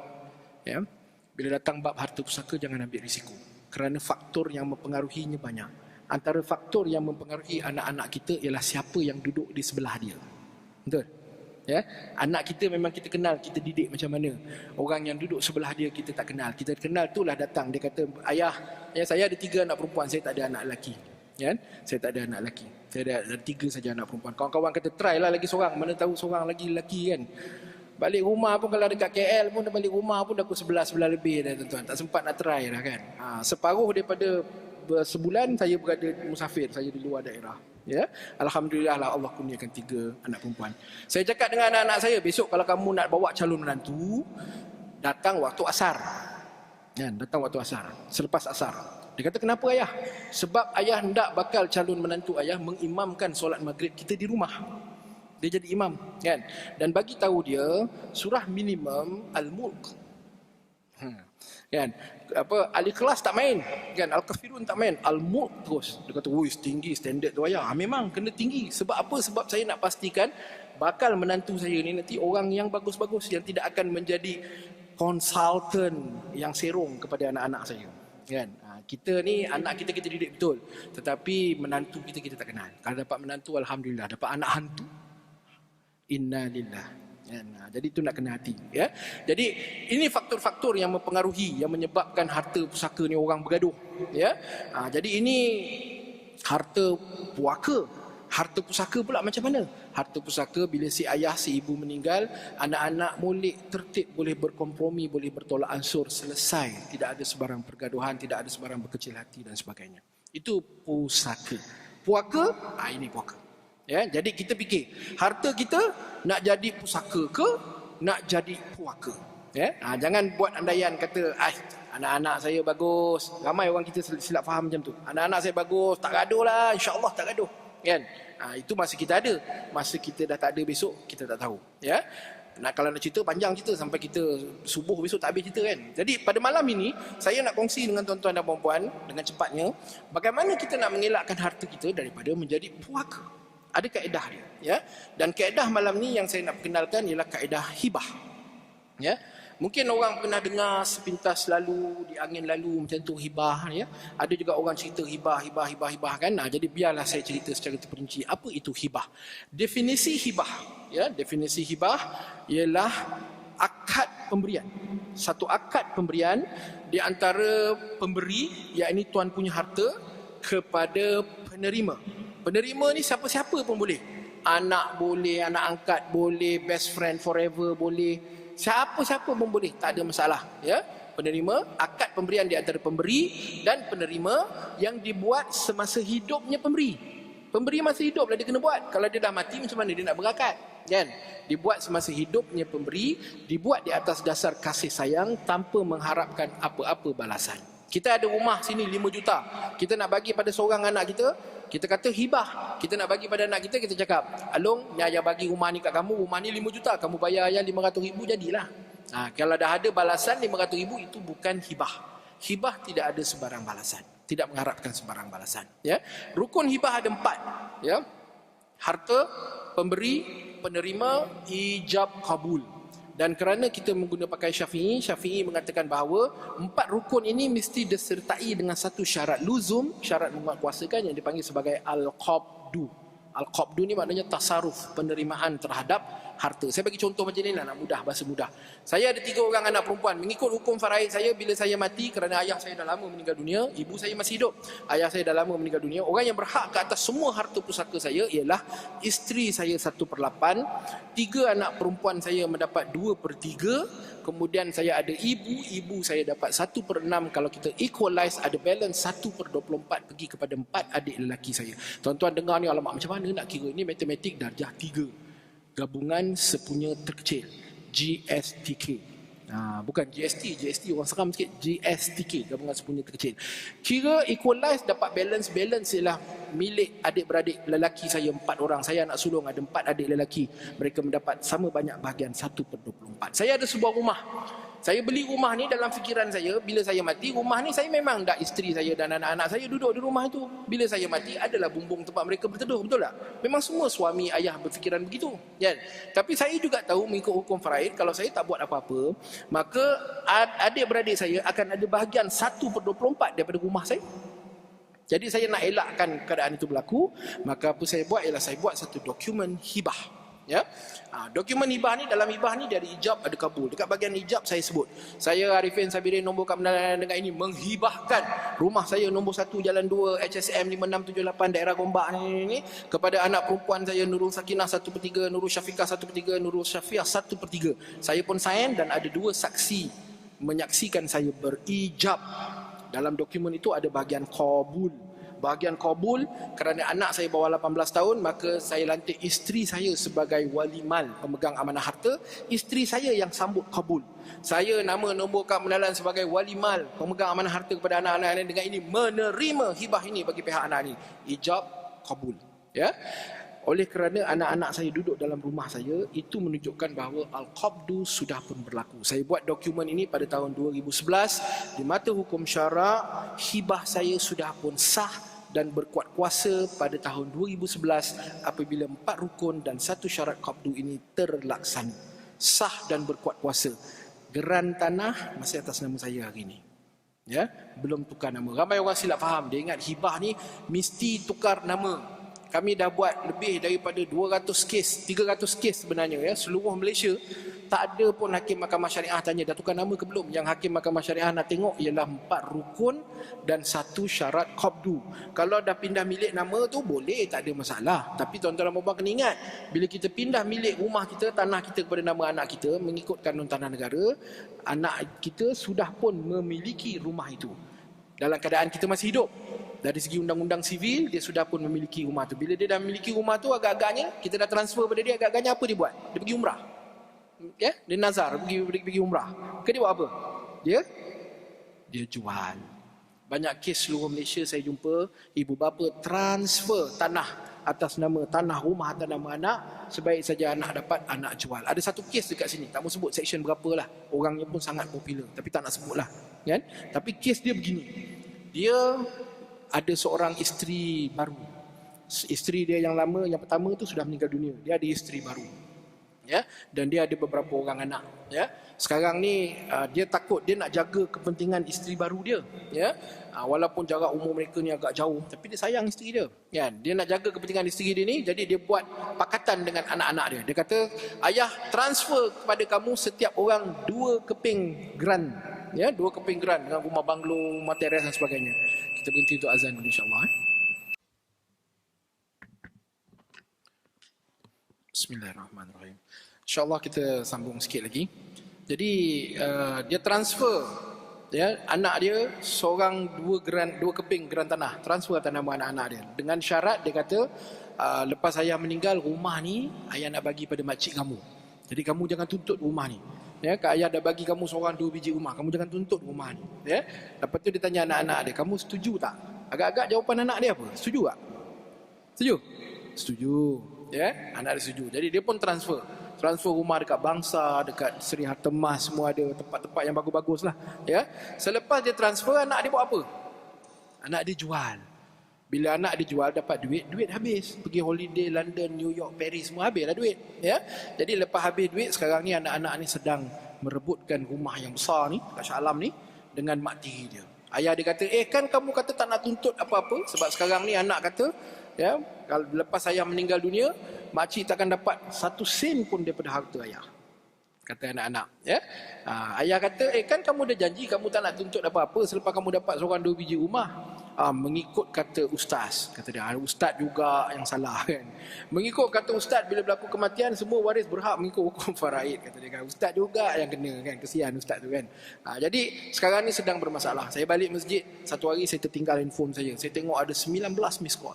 bila datang bab harta pusaka, jangan ambil risiko. Kerana faktor yang mempengaruhinya banyak. Antara faktor yang mempengaruhi anak-anak kita ialah siapa yang duduk di sebelah dia. Betul? Anak kita memang kita kenal, kita didik macam mana. Orang yang duduk sebelah dia kita tak kenal. Kita kenal itulah datang, dia kata, ayah saya ada 3 anak perempuan, saya tak ada anak lelaki. Saya tak ada anak lelaki. Saya ada 3 saja anak perempuan. Kawan-kawan kata try lah lagi seorang, mana tahu seorang lagi lelaki kan. Balik rumah pun kalau dekat KL pun, dah balik rumah pun dah pukul 11 lebih dah tuan-tuan. Tak sempat nak try dah kan. Separuh daripada sebulan saya berada musafir, saya di luar daerah. Alhamdulillah lah Allah kurniakan 3 anak perempuan. Saya cakap dengan anak-anak saya, besok kalau kamu nak bawa calon menantu, datang waktu asar. Datang waktu asar, selepas asar. Dia kata, kenapa ayah? Sebab ayah hendak bakal calon menantu ayah mengimamkan solat maghrib kita di rumah. Dia jadi imam kan. Dan bagi tahu dia surah minimum Al-Mulk. Kan, Al-Ikhlas tak main kan, Al-Kafirun tak main, Al-Mulk terus. Dia kata, woi, tinggi standard tu ayah. Memang kena tinggi. Sebab apa? Sebab saya nak pastikan bakal menantu saya ni nanti orang yang bagus-bagus, yang tidak akan menjadi konsultan yang serong kepada anak-anak saya kan. Kita ni anak kita didik betul, tetapi menantu kita tak kenal. Kalau dapat menantu, alhamdulillah. Dapat anak hantu, innalillah. Jadi itu nak kena hati. Jadi ini faktor-faktor yang mempengaruhi, yang menyebabkan harta pusaka ni orang bergaduh. Jadi ini harta puaka. Harta pusaka pula macam mana? Harta pusaka bila si ayah, si ibu meninggal, anak-anak molek tertib, boleh berkompromi, boleh bertolak ansur, selesai. Tidak ada sebarang pergaduhan, tidak ada sebarang berkecil hati dan sebagainya. Itu pusaka. Puaka, ini puaka. Jadi kita fikir, harta kita nak jadi pusaka ke nak jadi puaka? Jangan buat andaian kata, anak-anak saya bagus. Ramai orang kita silap faham macam tu. Anak-anak saya bagus, tak gaduh lah, insya-Allah tak gaduh. Kan? Itu masa kita ada. Masa kita dah tak ada besok, kita tak tahu. Kalau nak cerita, panjang cerita sampai kita subuh besok tak habis cerita kan. Jadi pada malam ini, saya nak kongsi dengan tuan-tuan dan puan-puan dengan cepatnya, bagaimana kita nak mengelakkan harta kita daripada menjadi puaka. Ada kaedah dia. Dan kaedah malam ni yang saya nak perkenalkan ialah kaedah hibah. Mungkin orang pernah dengar sepintas lalu, di angin lalu macam tu hibah. Ada juga orang cerita hibah kan. Jadi biarlah saya cerita secara terperinci. Apa itu hibah? Definisi hibah. Definisi hibah ialah akad pemberian. Satu akad pemberian di antara pemberi, iaitu tuan punya harta, kepada penerima. Penerima ni siapa-siapa pun boleh. Anak boleh, anak angkat boleh, best friend forever boleh. Siapa-siapa pun boleh, tak ada masalah. Penerima, akad pemberian di antara pemberi dan penerima yang dibuat semasa hidupnya pemberi. Pemberi masa hidup lah dia kena buat. Kalau dia dah mati, macam mana dia nak berakad? kan? Dibuat semasa hidupnya pemberi, dibuat di atas dasar kasih sayang tanpa mengharapkan apa-apa balasan. Kita ada rumah sini 5 juta. Kita nak bagi pada seorang anak kita, kita kata hibah. Kita nak bagi pada anak kita, kita cakap, Along, ni ayah bagi rumah ni kat kamu, rumah ni 5 juta, kamu bayar ayah 500 ribu, jadilah. Kalau dah ada balasan 500 ribu, itu bukan hibah. Hibah tidak ada sebarang balasan, tidak mengharapkan sebarang balasan. Ya, rukun hibah ada 4. Ya, harta, pemberi, penerima, ijab, kabul. Dan kerana kita menggunakan pakai Syafi'i mengatakan bahawa 4 rukun ini mesti disertai dengan satu syarat luzum, syarat menguatkuasakan yang dipanggil sebagai al-qabdu. Al-qabdu ni maknanya tasarruf, penerimaan terhadap harta. Saya bagi contoh macam ni lah, nak mudah, bahasa mudah. Saya ada 3 orang anak perempuan. Mengikut hukum faraid saya, bila saya mati, kerana ayah saya dah lama meninggal dunia, ibu saya masih hidup, ayah saya dah lama meninggal dunia, orang yang berhak ke atas semua harta pusaka saya ialah isteri saya 1/8, 3 anak perempuan saya mendapat 2/3, kemudian saya ada ibu saya dapat 1/6. Kalau kita equalize, ada balance 1/24 pergi kepada 4 adik lelaki saya. Tuan-tuan dengar ni, alamak macam mana nak kira ni, matematik darjah 3. Gabungan sepunya terkecil, GSTK. Bukan GST orang seram sikit, GSTK, gabungan sepunya terkecil. Kira equalize, dapat balance ialah milik adik-beradik lelaki saya 4 orang. Saya anak sulung, ada 4 adik lelaki. Mereka mendapat sama banyak bahagian 1/24. Saya ada sebuah rumah. Saya beli rumah ni dalam fikiran saya, bila saya mati, rumah ni saya memang dah isteri saya dan anak-anak saya duduk di rumah itu. Bila saya mati, adalah bumbung tempat mereka berteduh, betul tak? Memang semua suami ayah berfikiran begitu, kan? Tapi saya juga tahu mengikut hukum faraid, kalau saya tak buat apa-apa, maka adik-beradik saya akan ada bahagian 1/24 daripada rumah saya. Jadi saya nak elakkan keadaan itu berlaku, maka apa saya buat ialah saya buat satu dokumen hibah. Ya, dokumen hibah ni, dalam hibah ni dia ada ijab, ada kabul. Dekat bahagian ijab saya sebut, saya Arifin Sabirin nombor kad pengenalan dengan ini menghibahkan rumah saya nombor 1 Jalan 2 HSM 5678 daerah Gombak ni kepada anak perempuan saya Nurul Sakinah 1/3, Nurul Syafiqah 1/3, Nurul Syafiah 1/3. Saya pun sign dan ada 2 saksi menyaksikan saya berijab. Dalam dokumen itu ada bahagian kabul. Bahagian kabul, kerana anak saya bawah 18 tahun, maka saya lantik isteri saya sebagai wali mal, pemegang amanah harta. Isteri saya yang sambut kabul. Saya nama nombor kad pengenalan sebagai wali mal, pemegang amanah harta kepada anak-anak ini, dengan ini menerima hibah ini bagi pihak anak ini. Ijab, kabul. Ya. Oleh kerana anak-anak saya duduk dalam rumah saya, itu menunjukkan bahawa al-qabdu sudah pun berlaku. Saya buat dokumen ini pada tahun 2011. Di mata hukum syarak, hibah saya sudah pun sah dan berkuat kuasa pada tahun 2011 apabila 4 rukun dan 1 syarat qabdu ini terlaksana. Sah dan berkuat kuasa. Geran tanah masih atas nama saya hari ini. Ya, belum tukar nama. Ramai orang silap faham, dia ingat hibah ni mesti tukar nama. Kami dah buat lebih daripada 200 kes, 300 kes sebenarnya, ya, seluruh Malaysia. Tak ada pun Hakim Mahkamah Syariah tanya dah tukar nama ke belum. Yang Hakim Mahkamah Syariah nak tengok ialah 4 rukun dan 1 syarat qabdu. Kalau dah pindah milik nama tu boleh, tak ada masalah. Tapi tuan-tuan dan puan-puan kena ingat, bila kita pindah milik rumah kita, tanah kita kepada nama anak kita, mengikut kanun tanah negara, anak kita sudah pun memiliki rumah itu dalam keadaan kita masih hidup. Dari segi undang-undang sivil, dia sudah pun memiliki rumah tu. Bila dia dah memiliki rumah tu, agak-agaknya kita dah transfer pada dia, agak-agaknya apa dia buat? Dia pergi umrah. Ya, dia nazar pergi umrah. Dia buat apa? Dia jual. Banyak kes seluruh Malaysia saya jumpa, ibu bapa transfer tanah atas nama tanah rumah atas nama anak, sebaik saja anak dapat, anak jual. Ada satu kes dekat sini, tak mau sebut section berapa lah. Orangnya pun sangat popular, tapi tak nak sebut lah, kan? Tapi kes dia begini. Dia ada seorang isteri baru. Isteri dia yang lama, yang pertama tu sudah meninggal dunia. Dia ada isteri baru. Ya, dan dia ada beberapa orang anak, ya. Sekarang ni dia takut, dia nak jaga kepentingan isteri baru dia, ya. Walaupun jarak umur mereka ni agak jauh, tapi dia sayang isteri dia, kan. Dia nak jaga kepentingan isteri dia ni, jadi dia buat pakatan dengan anak-anak dia. Dia kata, ayah transfer kepada kamu setiap orang 2 keping grand, ya, 2 keping grand dengan rumah banglo, rumah teres dan sebagainya. Kita berhenti untuk azan dulu, insya-Allah. Bismillahirrahmanirrahim. InsyaAllah kita sambung sikit lagi. Jadi dia transfer Ya, anak dia seorang dua keping geran tanah, transfer atas nama anak-anak dia. Dengan syarat dia kata, lepas ayah meninggal, rumah ni ayah nak bagi pada makcik kamu. Jadi kamu jangan tuntut rumah ni. Ya, ayah dah bagi kamu seorang 2 biji rumah, kamu jangan tuntut rumah ni. Ya. Lepas tu dia tanya anak-anak dia, kamu setuju tak? Agak-agak jawapan anak dia apa? Setuju tak? Setuju? Setuju. Ya, anak dia setuju. Jadi dia pun transfer rumah dekat Bangsa, dekat Seri Hartemas, semua ada tempat-tempat yang bagus-bagus lah. Ya. Selepas dia transfer, anak dia buat apa? Anak dia jual. Bila anak dia jual dapat duit habis. Pergi holiday London, New York, Paris, semua habis lah duit. Ya. Jadi lepas habis duit, sekarang ni anak-anak ni sedang merebutkan rumah yang besar ni, kat Shah Alam ni, dengan mak tiri dia. Ayah dia kata, kan kamu kata tak nak tuntut apa-apa, sebab sekarang ni anak kata, ya, kalau lepas ayah meninggal dunia, makcik takkan dapat 1 sen pun daripada harta ayah. Kata anak-anak. Ya. Ayah kata, kan kamu dah janji kamu tak nak tuntut apa-apa selepas kamu dapat seorang 2 biji rumah. Mengikut kata ustaz. Kata dia, ustaz juga yang salah kan. Mengikut kata ustaz, bila berlaku kematian, semua waris berhak mengikut hukum faraid. Kata dia kan, ustaz juga yang kena kan. Kesian ustaz tu kan. Jadi sekarang ni sedang bermasalah. Saya balik masjid, satu hari saya tertinggal handphone saya. Saya tengok ada 19 miss call.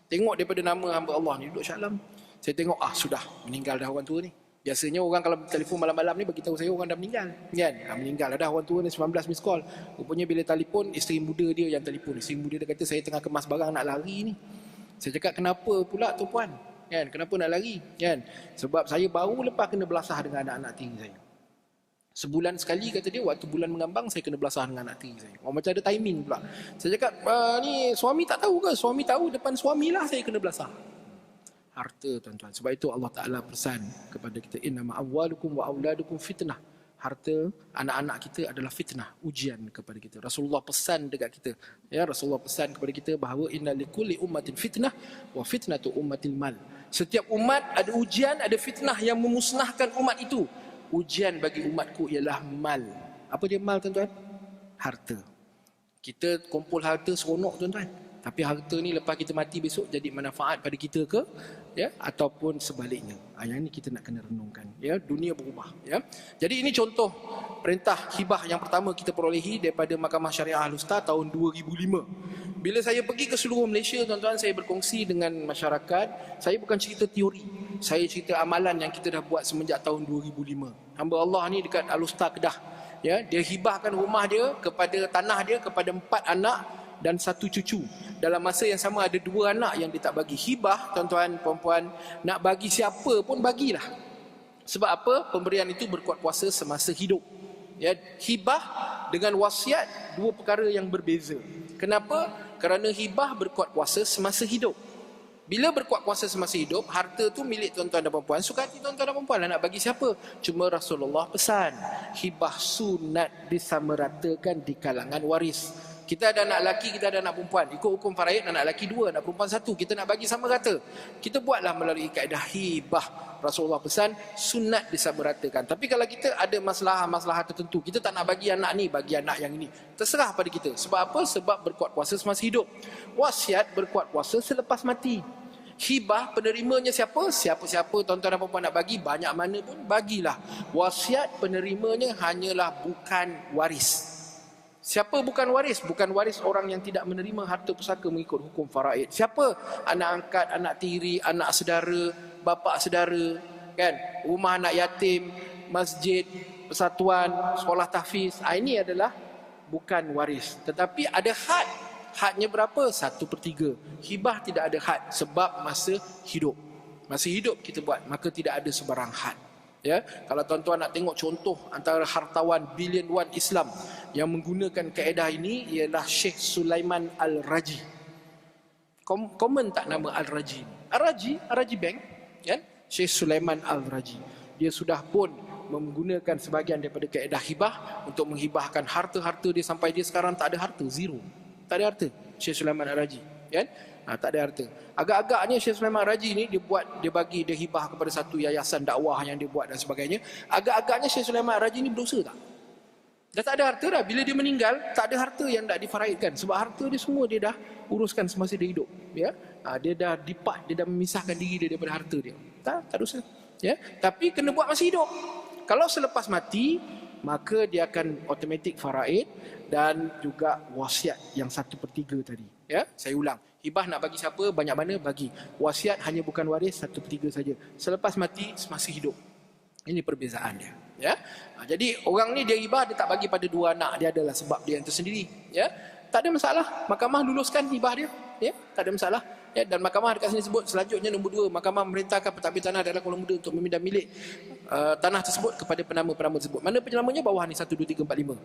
Tengok daripada nama hamba Allah ni duduk Shah Alam. Saya tengok, sudah meninggal dah orang tua ni. Biasanya orang kalau telefon malam-malam ni beritahu saya orang dah meninggal. Kan? Meninggal dah orang tua ni, 19 miss call. Rupanya bila telefon, isteri muda dia yang telefon. Isteri muda dia kata, saya tengah kemas barang nak lari ni. Saya cakap, kenapa pula tu puan? Kan? Kenapa nak lari? Kan? Sebab saya baru lepas kena belasah dengan anak-anak tiri saya. Sebulan sekali kata dia, waktu bulan mengambang saya kena belasah dengan anak tiri saya. Macam ada timing pula. Saya cakap, ni suami tak tahu ke? Suami tahu, depan suamilah saya kena belasah. Harta tuan-tuan. Sebab itu Allah Ta'ala pesan kepada kita, innama amwalukum wa auladukum fitnah. Harta anak-anak kita adalah fitnah, ujian kepada kita. Rasulullah pesan dekat kita. Ya, Rasulullah pesan kepada kita bahawa inna likulli ummatin fitnah wa fitnatu ummatil mal. Setiap umat ada ujian, ada fitnah yang memusnahkan umat itu. Ujian bagi umatku ialah mal. Apa dia mal tuan-tuan? Harta. Kita kumpul harta seronok tuan-tuan. Tapi harta ni lepas kita mati besok jadi manfaat pada kita ke? Ya, ataupun sebaliknya. Yang ni kita nak kena renungkan. Ya, dunia berubah. Ya. Jadi ini contoh perintah hibah yang pertama kita perolehi daripada Mahkamah Syariah Al-Usta tahun 2005. Bila saya pergi ke seluruh Malaysia, tuan-tuan, saya berkongsi dengan masyarakat. Saya bukan cerita teori. Saya cerita amalan yang kita dah buat semenjak tahun 2005. Hamba Allah ni dekat Al-Usta Kedah. Ya, dia hibahkan rumah dia kepada tanah dia kepada 4 anak dan 1 cucu. Dalam masa yang sama ada 2 anak yang dia tak bagi. Hibah, tuan-tuan, perempuan, nak bagi siapa pun bagilah. Sebab apa? Pemberian itu berkuat kuasa semasa hidup. Ya, hibah dengan wasiat 2 perkara yang berbeza. Kenapa? Kerana hibah berkuat kuasa semasa hidup. Bila berkuat kuasa semasa hidup, harta tu milik tuan-tuan dan perempuan. Suka hati tuan-tuan dan perempuan lah nak bagi siapa. Cuma Rasulullah pesan, hibah sunat disamaratakan di kalangan waris. Kita ada anak lelaki, kita ada anak perempuan. Ikut hukum faraid, anak lelaki 2, anak perempuan 1. Kita nak bagi sama rata. Kita buatlah melalui kaedah hibah. Rasulullah pesan, sunat disamaratakan. Tapi kalau kita ada masalah tertentu, kita tak nak bagi anak ni, bagi anak yang ini. Terserah pada kita. Sebab apa? Sebab berkuat kuasa semasa hidup. Wasiat berkuat kuasa selepas mati. Hibah penerimanya siapa? Siapa-siapa tuan-tuan dan perempuan nak bagi, banyak mana pun bagilah. Wasiat penerimanya hanyalah bukan waris. Siapa bukan waris? Bukan waris orang yang tidak menerima harta pusaka mengikut hukum faraid. Siapa? Anak angkat, anak tiri, anak saudara, bapa saudara, kan? Rumah anak yatim, masjid, persatuan, sekolah tahfiz. Ini adalah bukan waris. Tetapi ada had. Hadnya berapa? 1/3. Hibah tidak ada had sebab masa hidup. Masa hidup kita buat, maka tidak ada sebarang had. Ya, kalau tuan-tuan nak tengok contoh antara hartawan bilion wan Islam yang menggunakan kaedah ini ialah Sheikh Sulaiman Al-Raji. Komen tak nama Al-Raji? Al-Raji Bank, kan? Sheikh Sulaiman Al-Raji. Dia sudah pun menggunakan sebahagian daripada kaedah hibah untuk menghibahkan harta-harta dia sampai dia sekarang tak ada harta, zero. Tak ada harta. Sheikh Sulaiman Al-Raji, kan? Tak ada harta. Agak-agaknya Syekh Sulaiman Raji ni dia bagi dia hibah kepada satu yayasan dakwah yang dia buat dan sebagainya. Agak-agaknya Syekh Sulaiman Raji ni berdosa tak? Dah tak ada harta dah. Bila dia meninggal, tak ada harta yang tak difaraidkan. Sebab harta dia semua dia dah uruskan semasa dia hidup. Ya? Dia dah dia dah memisahkan diri dia daripada harta dia. Tak dosa. Ya? Tapi kena buat masa hidup. Kalau selepas mati, maka dia akan automatik faraid dan juga wasiat yang 1/3 tadi. Ya, saya ulang. Hibah nak bagi siapa, banyak mana bagi. Wasiat hanya bukan waris 1/3 saja. Selepas mati, semasa hidup. Ini perbezaan dia. Ya, jadi orang ni dia hibah, dia tak bagi pada 2 anak, dia adalah sebab dia yang tersendiri. Ya, tak ada masalah. Mahkamah luluskan hibah dia. Ya, tak ada masalah. Ya, dan mahkamah dekat sini sebut selanjutnya nombor 2, mahkamah memerintahkan pentadbir tanah daerah Kuala Muda untuk memindah milik tanah tersebut kepada penama-penama tersebut. Mana penamanya bawah ni 1 2 3 4 5.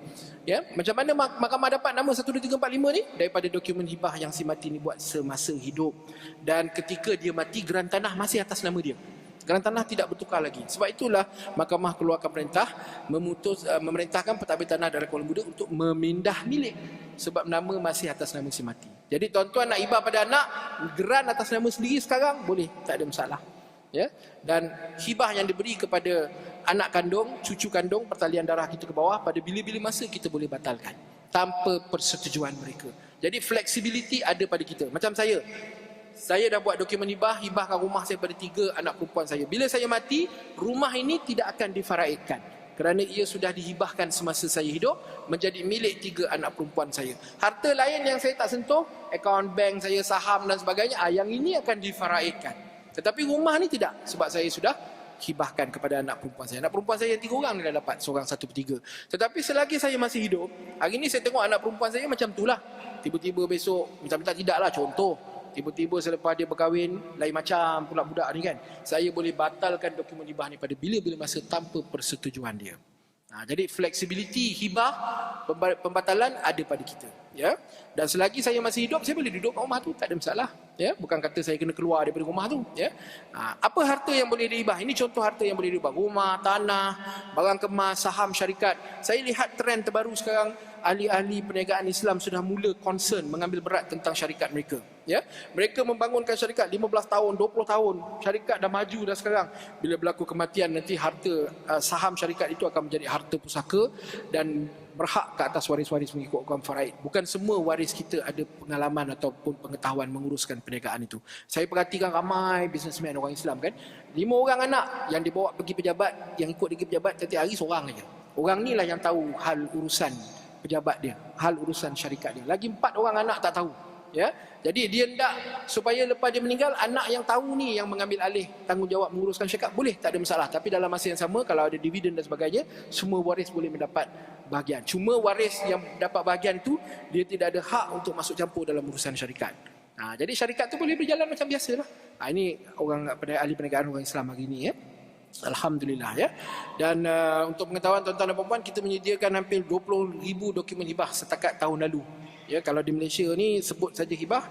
Ya, macam mana mahkamah dapat nama 1 2 3 4 5 ni? Daripada dokumen hibah yang si mati ni buat semasa hidup. Dan ketika dia mati, geran tanah masih atas nama dia. Geran tanah tidak bertukar lagi. Sebab itulah mahkamah keluarkan perintah memerintahkan pentadbir tanah daerah Kuala Muda untuk memindah milik sebab nama masih atas nama si mati. Jadi tuan-tuan nak hibah pada anak, geran atas nama sendiri sekarang boleh, tak ada masalah. Ya, dan hibah yang diberi kepada anak kandung, cucu kandung, pertalian darah kita ke bawah, pada bila-bila masa kita boleh batalkan tanpa persetujuan mereka. Jadi flexibility ada pada kita. Macam saya dah buat dokumen hibah, hibahkan rumah saya pada 3 anak perempuan saya. Bila saya mati, rumah ini tidak akan difaraidkan kerana ia sudah dihibahkan semasa saya hidup menjadi milik 3 anak perempuan saya. Harta lain yang saya tak sentuh, akaun bank saya, saham dan sebagainya, yang ini akan difaraidkan. Tetapi rumah ni tidak, sebab saya sudah hibahkan kepada anak perempuan saya. Anak perempuan saya yang 3 orang ni dah dapat seorang 1/3. Tetapi selagi saya masih hidup, hari ni saya tengok anak perempuan saya macam itulah. Tiba-tiba besok, minta-minta tidaklah, contoh. Tiba-tiba selepas dia berkahwin, lain macam pula budak ni kan. Saya boleh batalkan dokumen hibah ni pada bila-bila masa tanpa persetujuan dia. Jadi flexibility hibah, pembatalan ada pada kita. Ya, dan selagi saya masih hidup, saya boleh duduk kat rumah tu, tak ada masalah. Ya, bukan kata saya kena keluar daripada rumah tu. Ya, apa harta yang boleh dihibah? Ini contoh harta yang boleh dihibah: rumah, tanah, barang kemas, saham syarikat. Saya lihat trend terbaru sekarang, ahli-ahli perniagaan Islam sudah mula concern mengambil berat tentang syarikat mereka. Ya, mereka membangunkan syarikat 15 tahun, 20 tahun. Syarikat dah maju dah sekarang. Bila berlaku kematian, nanti harta saham syarikat itu akan menjadi harta pusaka dan berhak ke atas waris-waris mengikut hukum faraid. Bukan semua waris kita ada pengalaman ataupun pengetahuan menguruskan perniagaan itu. Saya perhatikan ramai bisnesmen orang Islam kan, 5 orang anak yang dibawa pergi pejabat, yang ikut pergi pejabat setiap hari seorang aja. Orang ni lah yang tahu hal urusan pejabat dia, hal urusan syarikat dia. Lagi 4 orang anak tak tahu. Ya, jadi dia hendak supaya lepas dia meninggal, anak yang tahu ni yang mengambil alih tanggungjawab menguruskan syarikat, boleh, tak ada masalah. Tapi dalam masa yang sama, kalau ada dividen dan sebagainya, semua waris boleh mendapat bahagian. Cuma waris yang dapat bahagian itu, dia tidak ada hak untuk masuk campur dalam urusan syarikat. Jadi syarikat tu boleh berjalan macam biasa lah. Ini orang ahli perniagaan orang Islam hari ini. Ya, alhamdulillah. Ya, dan untuk pengetahuan tuan-tuan dan puan-puan, kita menyediakan hampir 20,000 dokumen hibah setakat tahun lalu. Ya, kalau di Malaysia ni sebut saja hibah,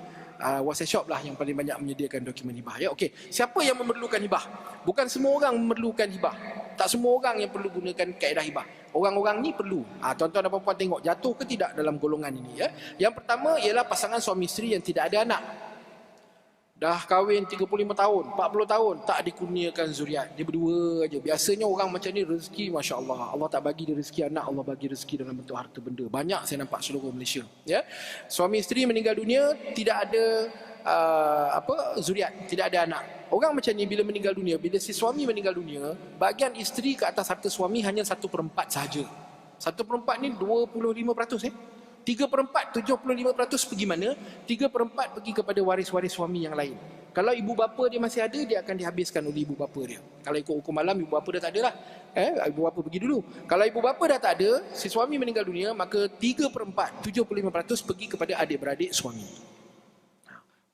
WhatsApp Shop lah yang paling banyak menyediakan dokumen hibah. Ya, okey. Siapa yang memerlukan hibah? Bukan semua orang memerlukan hibah. Tak semua orang yang perlu gunakan kaedah hibah. Orang-orang ni perlu. Tuan-tuan dan puan-puan tengok jatuh ke tidak dalam golongan ini. Ya. Yang pertama ialah pasangan suami isteri yang tidak ada anak. Dah kahwin 35 tahun, 40 tahun, tak dikurniakan zuriat. Dia berdua aja. Biasanya orang macam ni rezeki, Masya Allah. Allah tak bagi dia rezeki anak, Allah bagi rezeki dalam bentuk harta benda. Banyak saya nampak seluruh Malaysia. Ya, suami isteri meninggal dunia, tidak ada zuriat, tidak ada anak. Orang macam ni bila meninggal dunia, bila si suami meninggal dunia, bahagian isteri ke atas harta suami hanya 1/4 sahaja. 1/4 ni 25%. 3/4, 75% pergi mana? 3/4 pergi kepada waris-waris suami yang lain. Kalau ibu bapa dia masih ada, dia akan dihabiskan oleh ibu bapa dia. Kalau ikut hukum alam, ibu bapa dah tak ada lah. Ibu bapa pergi dulu. Kalau ibu bapa dah tak ada, si suami meninggal dunia, maka 3/4, 75% pergi kepada adik-beradik suami.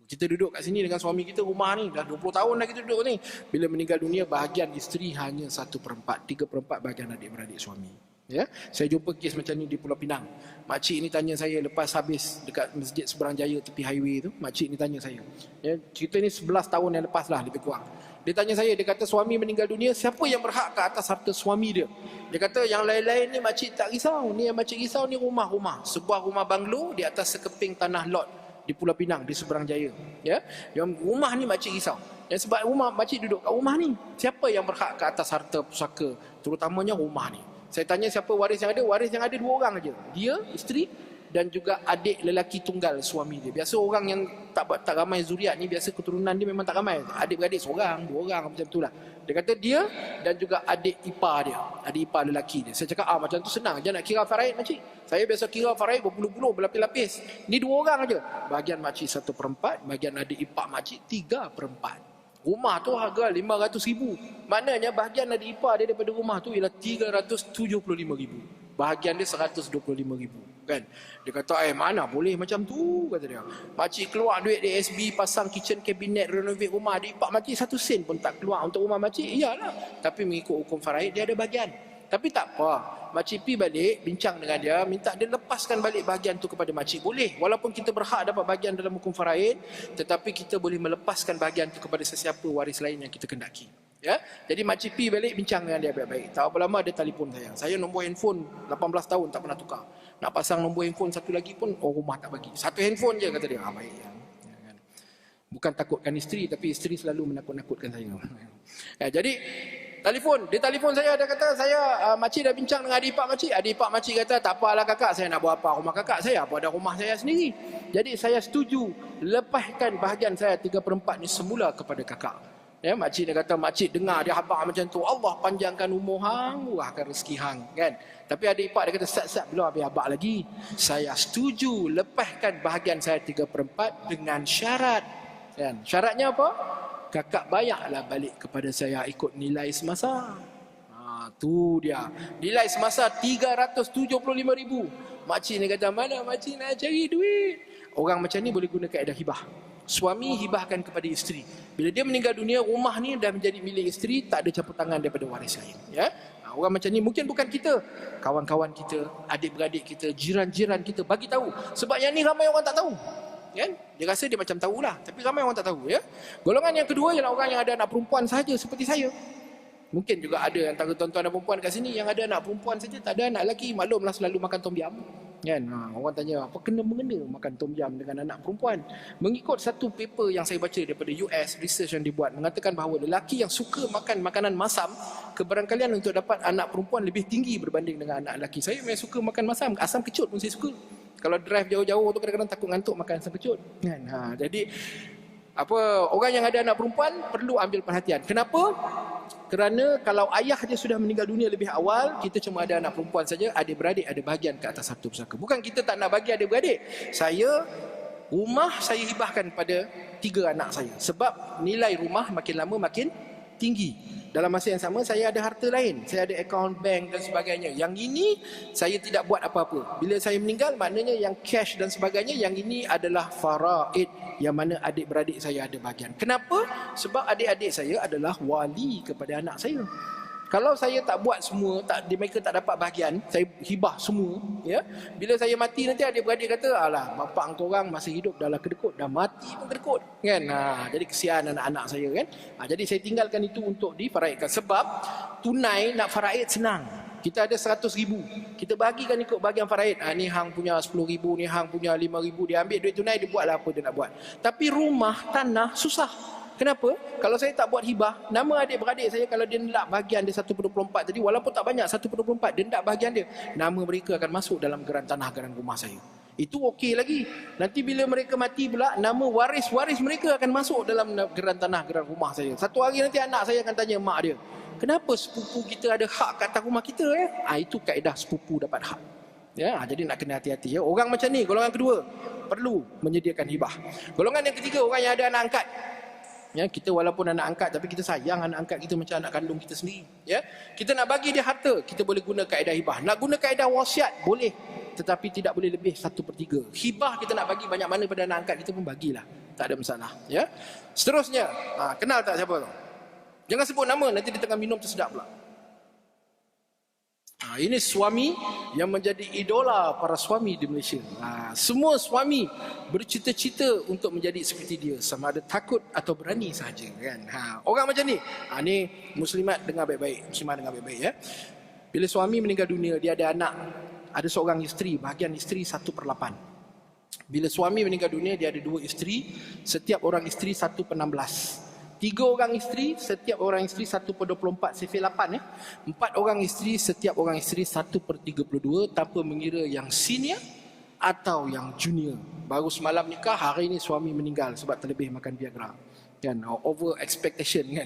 Kita duduk kat sini dengan suami kita, rumah ni dah 20 tahun dah kita duduk ni. Bila meninggal dunia, bahagian isteri hanya 1/4, 3/4 bahagian adik-beradik suami. Ya, saya jumpa kes macam ni di Pulau Pinang. Makcik ni tanya saya lepas habis dekat Masjid Seberang Jaya tepi highway tu, makcik ni tanya saya. Ya, cerita ni 11 tahun yang lepas lah lebih kurang. Dia tanya saya, dia kata suami meninggal dunia, siapa yang berhak ke atas harta suami dia? Dia kata yang lain-lain ni makcik tak risau. Ni yang makcik risau ni rumah-rumah. Sebuah rumah banglo di atas sekeping tanah lot di Pulau Pinang di Seberang Jaya. Ya, yang rumah ni makcik risau. Yang sebab rumah makcik duduk kat rumah ni, siapa yang berhak ke atas harta pusaka, terutamanya rumah ni? Saya tanya siapa waris yang ada? Waris yang ada 2 orang aja. Dia, isteri dan juga adik lelaki tunggal suami dia. Biasa orang yang tak ramai zuriat ni, biasa keturunan dia memang tak ramai. Adik-beradik seorang, 2 orang macam itulah. Dia kata dia dan juga adik ipar dia, adik ipar lelaki dia. Saya cakap, macam tu senang je nak kira faraid makcik. Saya biasa kira faraid berpuluh-puluh, berlapis-lapis. Ni 2 orang aja. Bahagian makcik 1/4, bahagian adik ipar makcik 3/4. Rumah tu harga 500,000. Maknanya bahagian adik ipar dia daripada rumah tu ialah 375,000. Bahagian dia 125,000. Kan? Dia kata, mana boleh macam tu, kata dia. Makcik keluar duit DSB, pasang kitchen cabinet, renovate rumah. Adik ipar makcik 1 sen pun tak keluar untuk rumah makcik. Iyalah. Tapi mengikut hukum faraid, dia ada bahagian. Tapi tak apa. Makcik pi balik, bincang dengan dia, minta dia lepaskan balik bahagian tu kepada makcik. Boleh. Walaupun kita berhak dapat bahagian dalam hukum faraid, tetapi kita boleh melepaskan bahagian tu kepada sesiapa waris lain yang kita kendaki. Ya? Jadi makcik pi balik, bincang dengan dia baik-baik. Tak apa lama dia telefon saya. Saya nombor handphone 18 tahun tak pernah tukar. Nak pasang nombor handphone satu lagi pun, rumah tak bagi. Satu handphone je, kata dia. Baik. Ya, kan? Bukan takutkan isteri, tapi isteri selalu menakut-nakutkan saya. Jadi dia telefon saya, dia kata, makcik dah bincang dengan adik ipar makcik. Adik ipar makcik kata, tak apalah kakak, saya nak buat apa rumah kakak saya, apa ada rumah saya sendiri. Jadi saya setuju, lepaskan bahagian saya 3/4 ni semula kepada kakak. Ya, makcik dia kata, makcik dengar dia habaq macam tu, Allah panjangkan umur hang, murahkan rezeki hang, kan. Tapi adik ipar dia kata, sat-sat belum habis habaq lagi. Saya setuju, lepaskan bahagian saya 3/4 dengan syarat. Kan? Syaratnya apa? Kakak bayarlah balik kepada saya ikut nilai semasa. Tu dia. Nilai semasa 375,000. Makcik ni kata, mana makcik nak cari duit? Orang macam ni boleh guna kaedah hibah. Suami hibahkan kepada isteri. Bila dia meninggal dunia, rumah ni dah menjadi milik isteri, tak ada campur tangan daripada waris lain. Ya? Orang macam ni mungkin bukan kita, kawan-kawan kita, adik-beradik kita, jiran-jiran kita bagi tahu. Sebab yang ni ramai orang tak tahu. Kan? Dia rasa dia macam tahulah, tapi ramai orang tak tahu. Ya? Golongan yang kedua ialah orang yang ada anak perempuan sahaja seperti saya. Mungkin juga ada antara tuan-tuan dan perempuan kat sini yang ada anak perempuan saja, tak ada anak lelaki. Maklumlah selalu makan tom yum. Kan? Orang tanya, apa kena-mengena makan tom yum dengan anak perempuan? Mengikut satu paper yang saya baca daripada US, research yang dibuat, mengatakan bahawa lelaki yang suka makan makanan masam, kebarangkalian untuk dapat anak perempuan lebih tinggi berbanding dengan anak lelaki. Saya memang suka makan masam, asam kecut pun saya suka. Kalau drive jauh-jauh tu kadang-kadang takut ngantuk makan asam kecut. Kan? Jadi orang yang ada anak perempuan perlu ambil perhatian. Kenapa? Kerana kalau ayah dia sudah meninggal dunia lebih awal, kita cuma ada anak perempuan saja, adik-beradik ada bahagian ke atas satu pusaka. Bukan kita tak nak bagi adik-beradik. Rumah saya hibahkan pada 3 anak saya. Sebab nilai rumah makin lama makin tinggi. Dalam masa yang sama, saya ada harta lain. Saya ada akaun bank dan sebagainya. Yang ini, saya tidak buat apa-apa. Bila saya meninggal, maknanya yang cash dan sebagainya, yang ini adalah faraid, yang mana adik-beradik saya ada bahagian. Kenapa? Sebab adik-adik saya adalah wali kepada anak saya. Kalau saya tak buat semua, mereka tak dapat bahagian, saya hibah semua, ya. Bila saya mati nanti adik-beradik kata, alah, bapak engkau orang masih hidup dah lah kedekut, dah mati pun kedekut, kan. Jadi kesian anak-anak saya, kan. Jadi saya tinggalkan itu untuk difaraidkan. Sebab tunai nak faraid senang. Kita ada 100,000, kita bagikan ikut bahagian faraid. Ni hang punya 10,000, ni hang punya 5,000, dia ambil duit tunai, dia buatlah apa dia nak buat. Tapi rumah, tanah, susah. Kenapa? Kalau saya tak buat hibah, nama adik-beradik saya kalau dia nak bahagian dia 1/24 tadi, walaupun tak banyak 1/24, dia nak bahagian dia, nama mereka akan masuk dalam geran tanah, geran rumah saya. Itu okey lagi. Nanti bila mereka mati pula, nama waris-waris mereka akan masuk dalam geran tanah, geran rumah saya. Satu hari nanti anak saya akan tanya mak dia, kenapa sepupu kita ada hak kat atas rumah kita? Itu kaedah sepupu dapat hak. Ya, jadi nak kena hati-hati. Ya. Orang macam ni, golongan kedua, perlu menyediakan hibah. Golongan yang ketiga, orang yang ada anak angkat. Ya, kita walaupun anak angkat, tapi kita sayang anak angkat kita macam anak kandung kita sendiri. Ya, kita nak bagi dia harta, kita boleh guna kaedah hibah. Nak guna kaedah wasiat, boleh. Tetapi tidak boleh lebih 1/3. Hibah kita nak bagi banyak mana pada anak angkat kita pun bagilah. Tak ada masalah. Ya. Seterusnya, kenal tak siapa tu? Jangan sebut nama, nanti di tengah minum tersedap pula. Ini suami yang menjadi idola para suami di Malaysia. Semua suami bercita-cita untuk menjadi seperti dia, sama ada takut atau berani sahaja, kan. Orang macam ni. Ni muslimat dengar baik-baik, muslimat dengar baik-baik, ya. Bila suami meninggal dunia, dia ada anak, ada seorang isteri, bahagian isteri 1/8. Bila suami meninggal dunia, dia ada 2 isteri, setiap orang isteri 1/16. 3 orang isteri, setiap orang isteri 1/24, sifil 8, 4 orang isteri, setiap orang isteri 1/32, tanpa mengira yang senior atau yang junior. Baru semalam nikah, hari ini suami meninggal sebab terlebih makan Viagra. Kan, over expectation kan.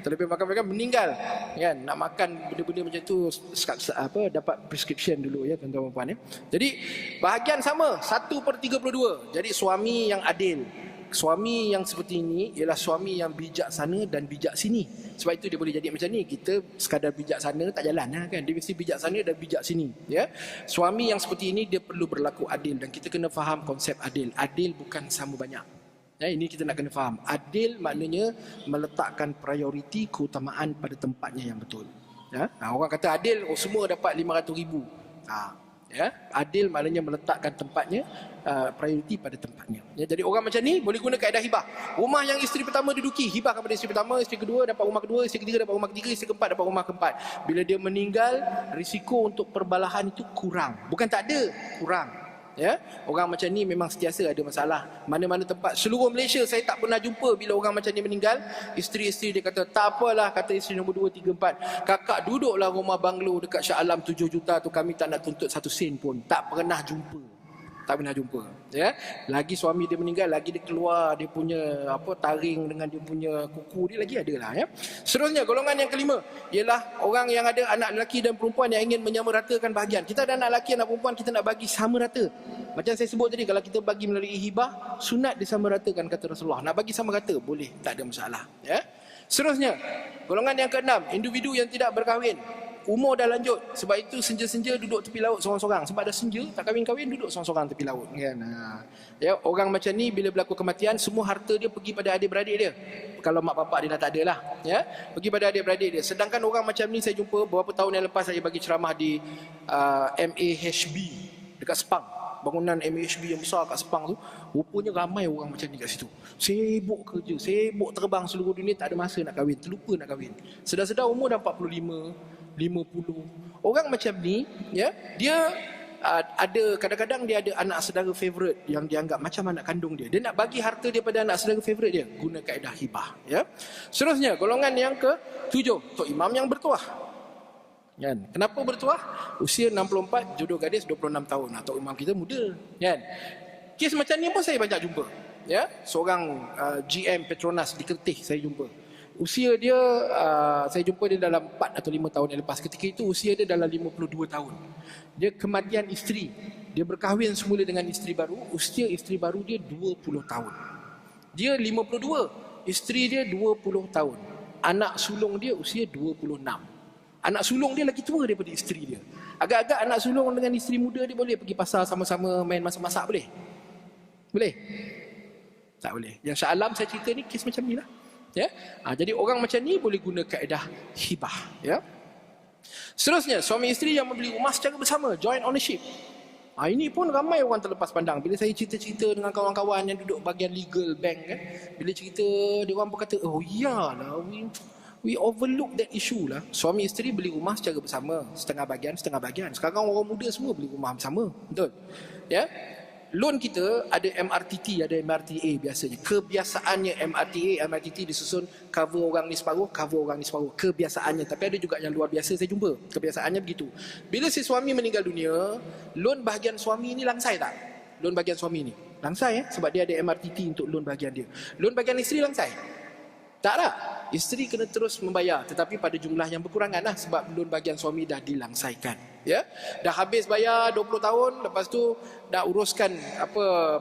Terlebih makan Viagra meninggal kan. Nak makan benda-benda macam tu dapat prescription dulu ya tuan-tuan dan puan ya. Jadi bahagian sama 1/32. Jadi suami yang adil, suami yang seperti ini ialah suami yang bijaksana dan bijak sini. Sebab itu dia boleh jadi macam ni. Kita sekadar bijaksana tak jalan lah kan. Dia mesti bijaksana dan bijak sini ya. Suami yang seperti ini dia perlu berlaku adil, dan kita kena faham konsep adil. Adil bukan sama banyak. Ya, ini kita nak kena faham. Adil maknanya meletakkan prioriti, keutamaan pada tempatnya yang betul. Ya? Orang kata adil, semua dapat 500,000. Ya? Adil maknanya meletakkan tempatnya, prioriti pada tempatnya. Ya, jadi orang macam ni boleh guna kaedah hibah. Rumah yang isteri pertama duduki, hibah kepada isteri pertama, isteri kedua dapat rumah kedua, isteri ketiga dapat rumah ketiga, isteri keempat dapat rumah keempat. Bila dia meninggal, risiko untuk perbalahan itu kurang. Bukan tak ada, kurang. Ya, orang macam ni memang sentiasa ada masalah. Mana-mana tempat seluruh Malaysia saya tak pernah jumpa bila orang macam ni meninggal, isteri-isteri dia kata tak apalah, kata isteri nombor 2, 3, 4, kakak duduklah rumah banglo dekat Shah Alam 7 juta tu, kami tak nak tuntut 1 sen pun. Tak pernah jumpa. Tak pernah jumpa. Ya, lagi suami dia meninggal, lagi dia keluar dia punya taring dengan dia punya kuku dia, lagi ada lah ya. Seterusnya golongan yang kelima ialah orang yang ada anak lelaki dan perempuan yang ingin menyamaratakan bahagian. Kita ada anak lelaki, anak perempuan, kita nak bagi sama rata. Macam saya sebut tadi, kalau kita bagi melalui hibah, sunat disamaratakan kata Rasulullah. Nak bagi sama rata boleh, tak ada masalah ya. Seterusnya golongan yang keenam, individu yang tidak berkahwin. Umur dah lanjut, sebab itu senja-senja duduk tepi laut seorang-seorang. Sebab dah senja, tak kahwin-kahwin, duduk seorang-seorang tepi laut kan. Ya, orang macam ni bila berlaku kematian, semua harta dia pergi pada adik-beradik dia. Kalau mak bapak dia dah tak ada lah ya, pergi pada adik-beradik dia. Sedangkan orang macam ni saya jumpa beberapa tahun yang lepas, saya bagi ceramah di MAHB dekat Sepang. Bangunan MAHB yang besar kat Sepang tu, rupanya ramai orang macam ni kat situ. Sibuk kerja, sibuk terbang seluruh dunia, tak ada masa nak kahwin, terlupa nak kahwin. Sedar-sedar umur dah 45, 50. Orang macam ni ya, dia ada kadang-kadang dia ada anak saudara favourite yang dianggap macam anak kandung dia. Dia nak bagi harta dia pada anak saudara favourite dia, guna kaedah hibah ya. Seterusnya golongan yang ke-7, Tok Imam yang bertuah. Kan? Kenapa bertuah? Usia 64, jodoh gadis 26 tahun. Tok Imam kita muda kan. Kes macam ni pun saya banyak jumpa ya. Seorang GM Petronas di Kertih saya jumpa. Usia dia, saya jumpa dia dalam 4 atau 5 tahun yang lepas. Ketika itu usia dia dalam 52 tahun. Dia kematian isteri. Dia berkahwin semula dengan isteri baru. Usia isteri baru dia 20 tahun. Dia 52. Isteri dia 20 tahun. Anak sulung dia usia 26. Anak sulung dia lagi tua daripada isteri dia. Agak-agak anak sulung dengan isteri muda dia boleh pergi pasar sama-sama main masak-masak, boleh? Boleh? Tak boleh. Yang Shah Alam saya cerita ni kes macam ni lah. Ya? Jadi orang macam ni boleh guna kaedah hibah ya. Seterusnya suami isteri yang membeli rumah secara bersama, joint ownership. Ini pun ramai orang terlepas pandang. Bila saya cerita-cerita dengan kawan-kawan yang duduk bahagian legal bank kan, bila cerita dia orang pun kata, oh iyalah, we overlook that issue lah. Suami isteri beli rumah secara bersama, setengah bahagian. Sekarang orang muda semua beli rumah bersama, betul ya. Loan kita ada MRTT, ada MRTA biasanya. Kebiasaannya MRTT disusun cover orang ni separuh, kebiasaannya. Tapi ada juga yang luar biasa saya jumpa. Kebiasaannya begitu. Bila si suami meninggal dunia, loan bahagian suami ni langsai tak? Loan bahagian suami ni langsai sebab dia ada MRTT untuk loan bahagian dia. Loan bahagian isteri langsai? Tak lah. Isteri kena terus membayar, tetapi pada jumlah yang berkurangan lah, sebab loan bahagian suami dah dilangsaikan ya. Dah habis bayar 20 tahun, lepas tu dah uruskan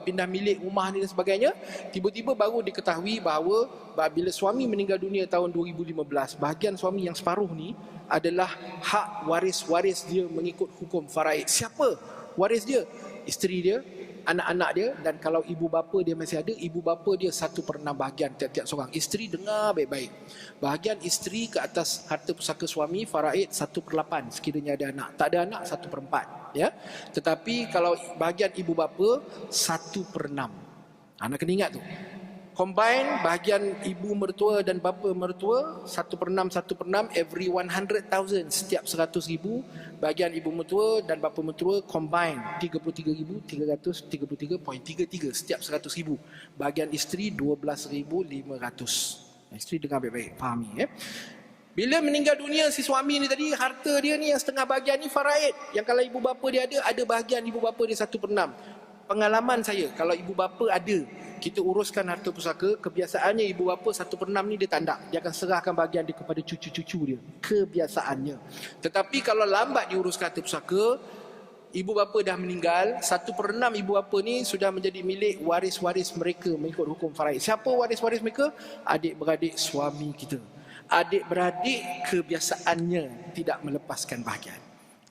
pindah milik rumah ni dan sebagainya. Tiba-tiba baru diketahui bahawa bila suami meninggal dunia tahun 2015, bahagian suami yang separuh ni adalah hak waris-waris dia mengikut hukum faraid. Siapa waris dia? Isteri dia, anak-anak dia, dan kalau ibu bapa dia masih ada, ibu bapa dia 1/6 bahagian tiap-tiap seorang. Isteri dengar baik-baik. Bahagian isteri ke atas harta pusaka suami faraid 1/8 sekiranya ada anak. Tak ada anak 1/4 ya. Tetapi kalau bahagian ibu bapa 1/6. Anak kena ingat tu. Combine bahagian ibu mertua dan bapa mertua 1/6 every 100,000, setiap 100,000. Bahagian ibu mertua dan bapa mertua combine 33,333.33 setiap 100,000. Bahagian isteri 12,500. Isteri dengar baik-baik, fahami ya. Bila meninggal dunia si suami ni tadi, harta dia ni yang setengah bahagian ni faraid. Yang kalau ibu bapa dia ada bahagian ibu bapa dia 1/6. Pengalaman saya, kalau ibu bapa ada, kita uruskan harta pusaka, kebiasaannya ibu bapa 1/6 ni dia tandak. Dia akan serahkan bahagian dia kepada cucu-cucu dia. Kebiasaannya. Tetapi kalau lambat diuruskan harta pusaka, ibu bapa dah meninggal, 1/6 ibu bapa ni sudah menjadi milik waris-waris mereka mengikut hukum faraid. Siapa waris-waris mereka? Adik-beradik suami kita. Adik-beradik kebiasaannya tidak melepaskan bahagian.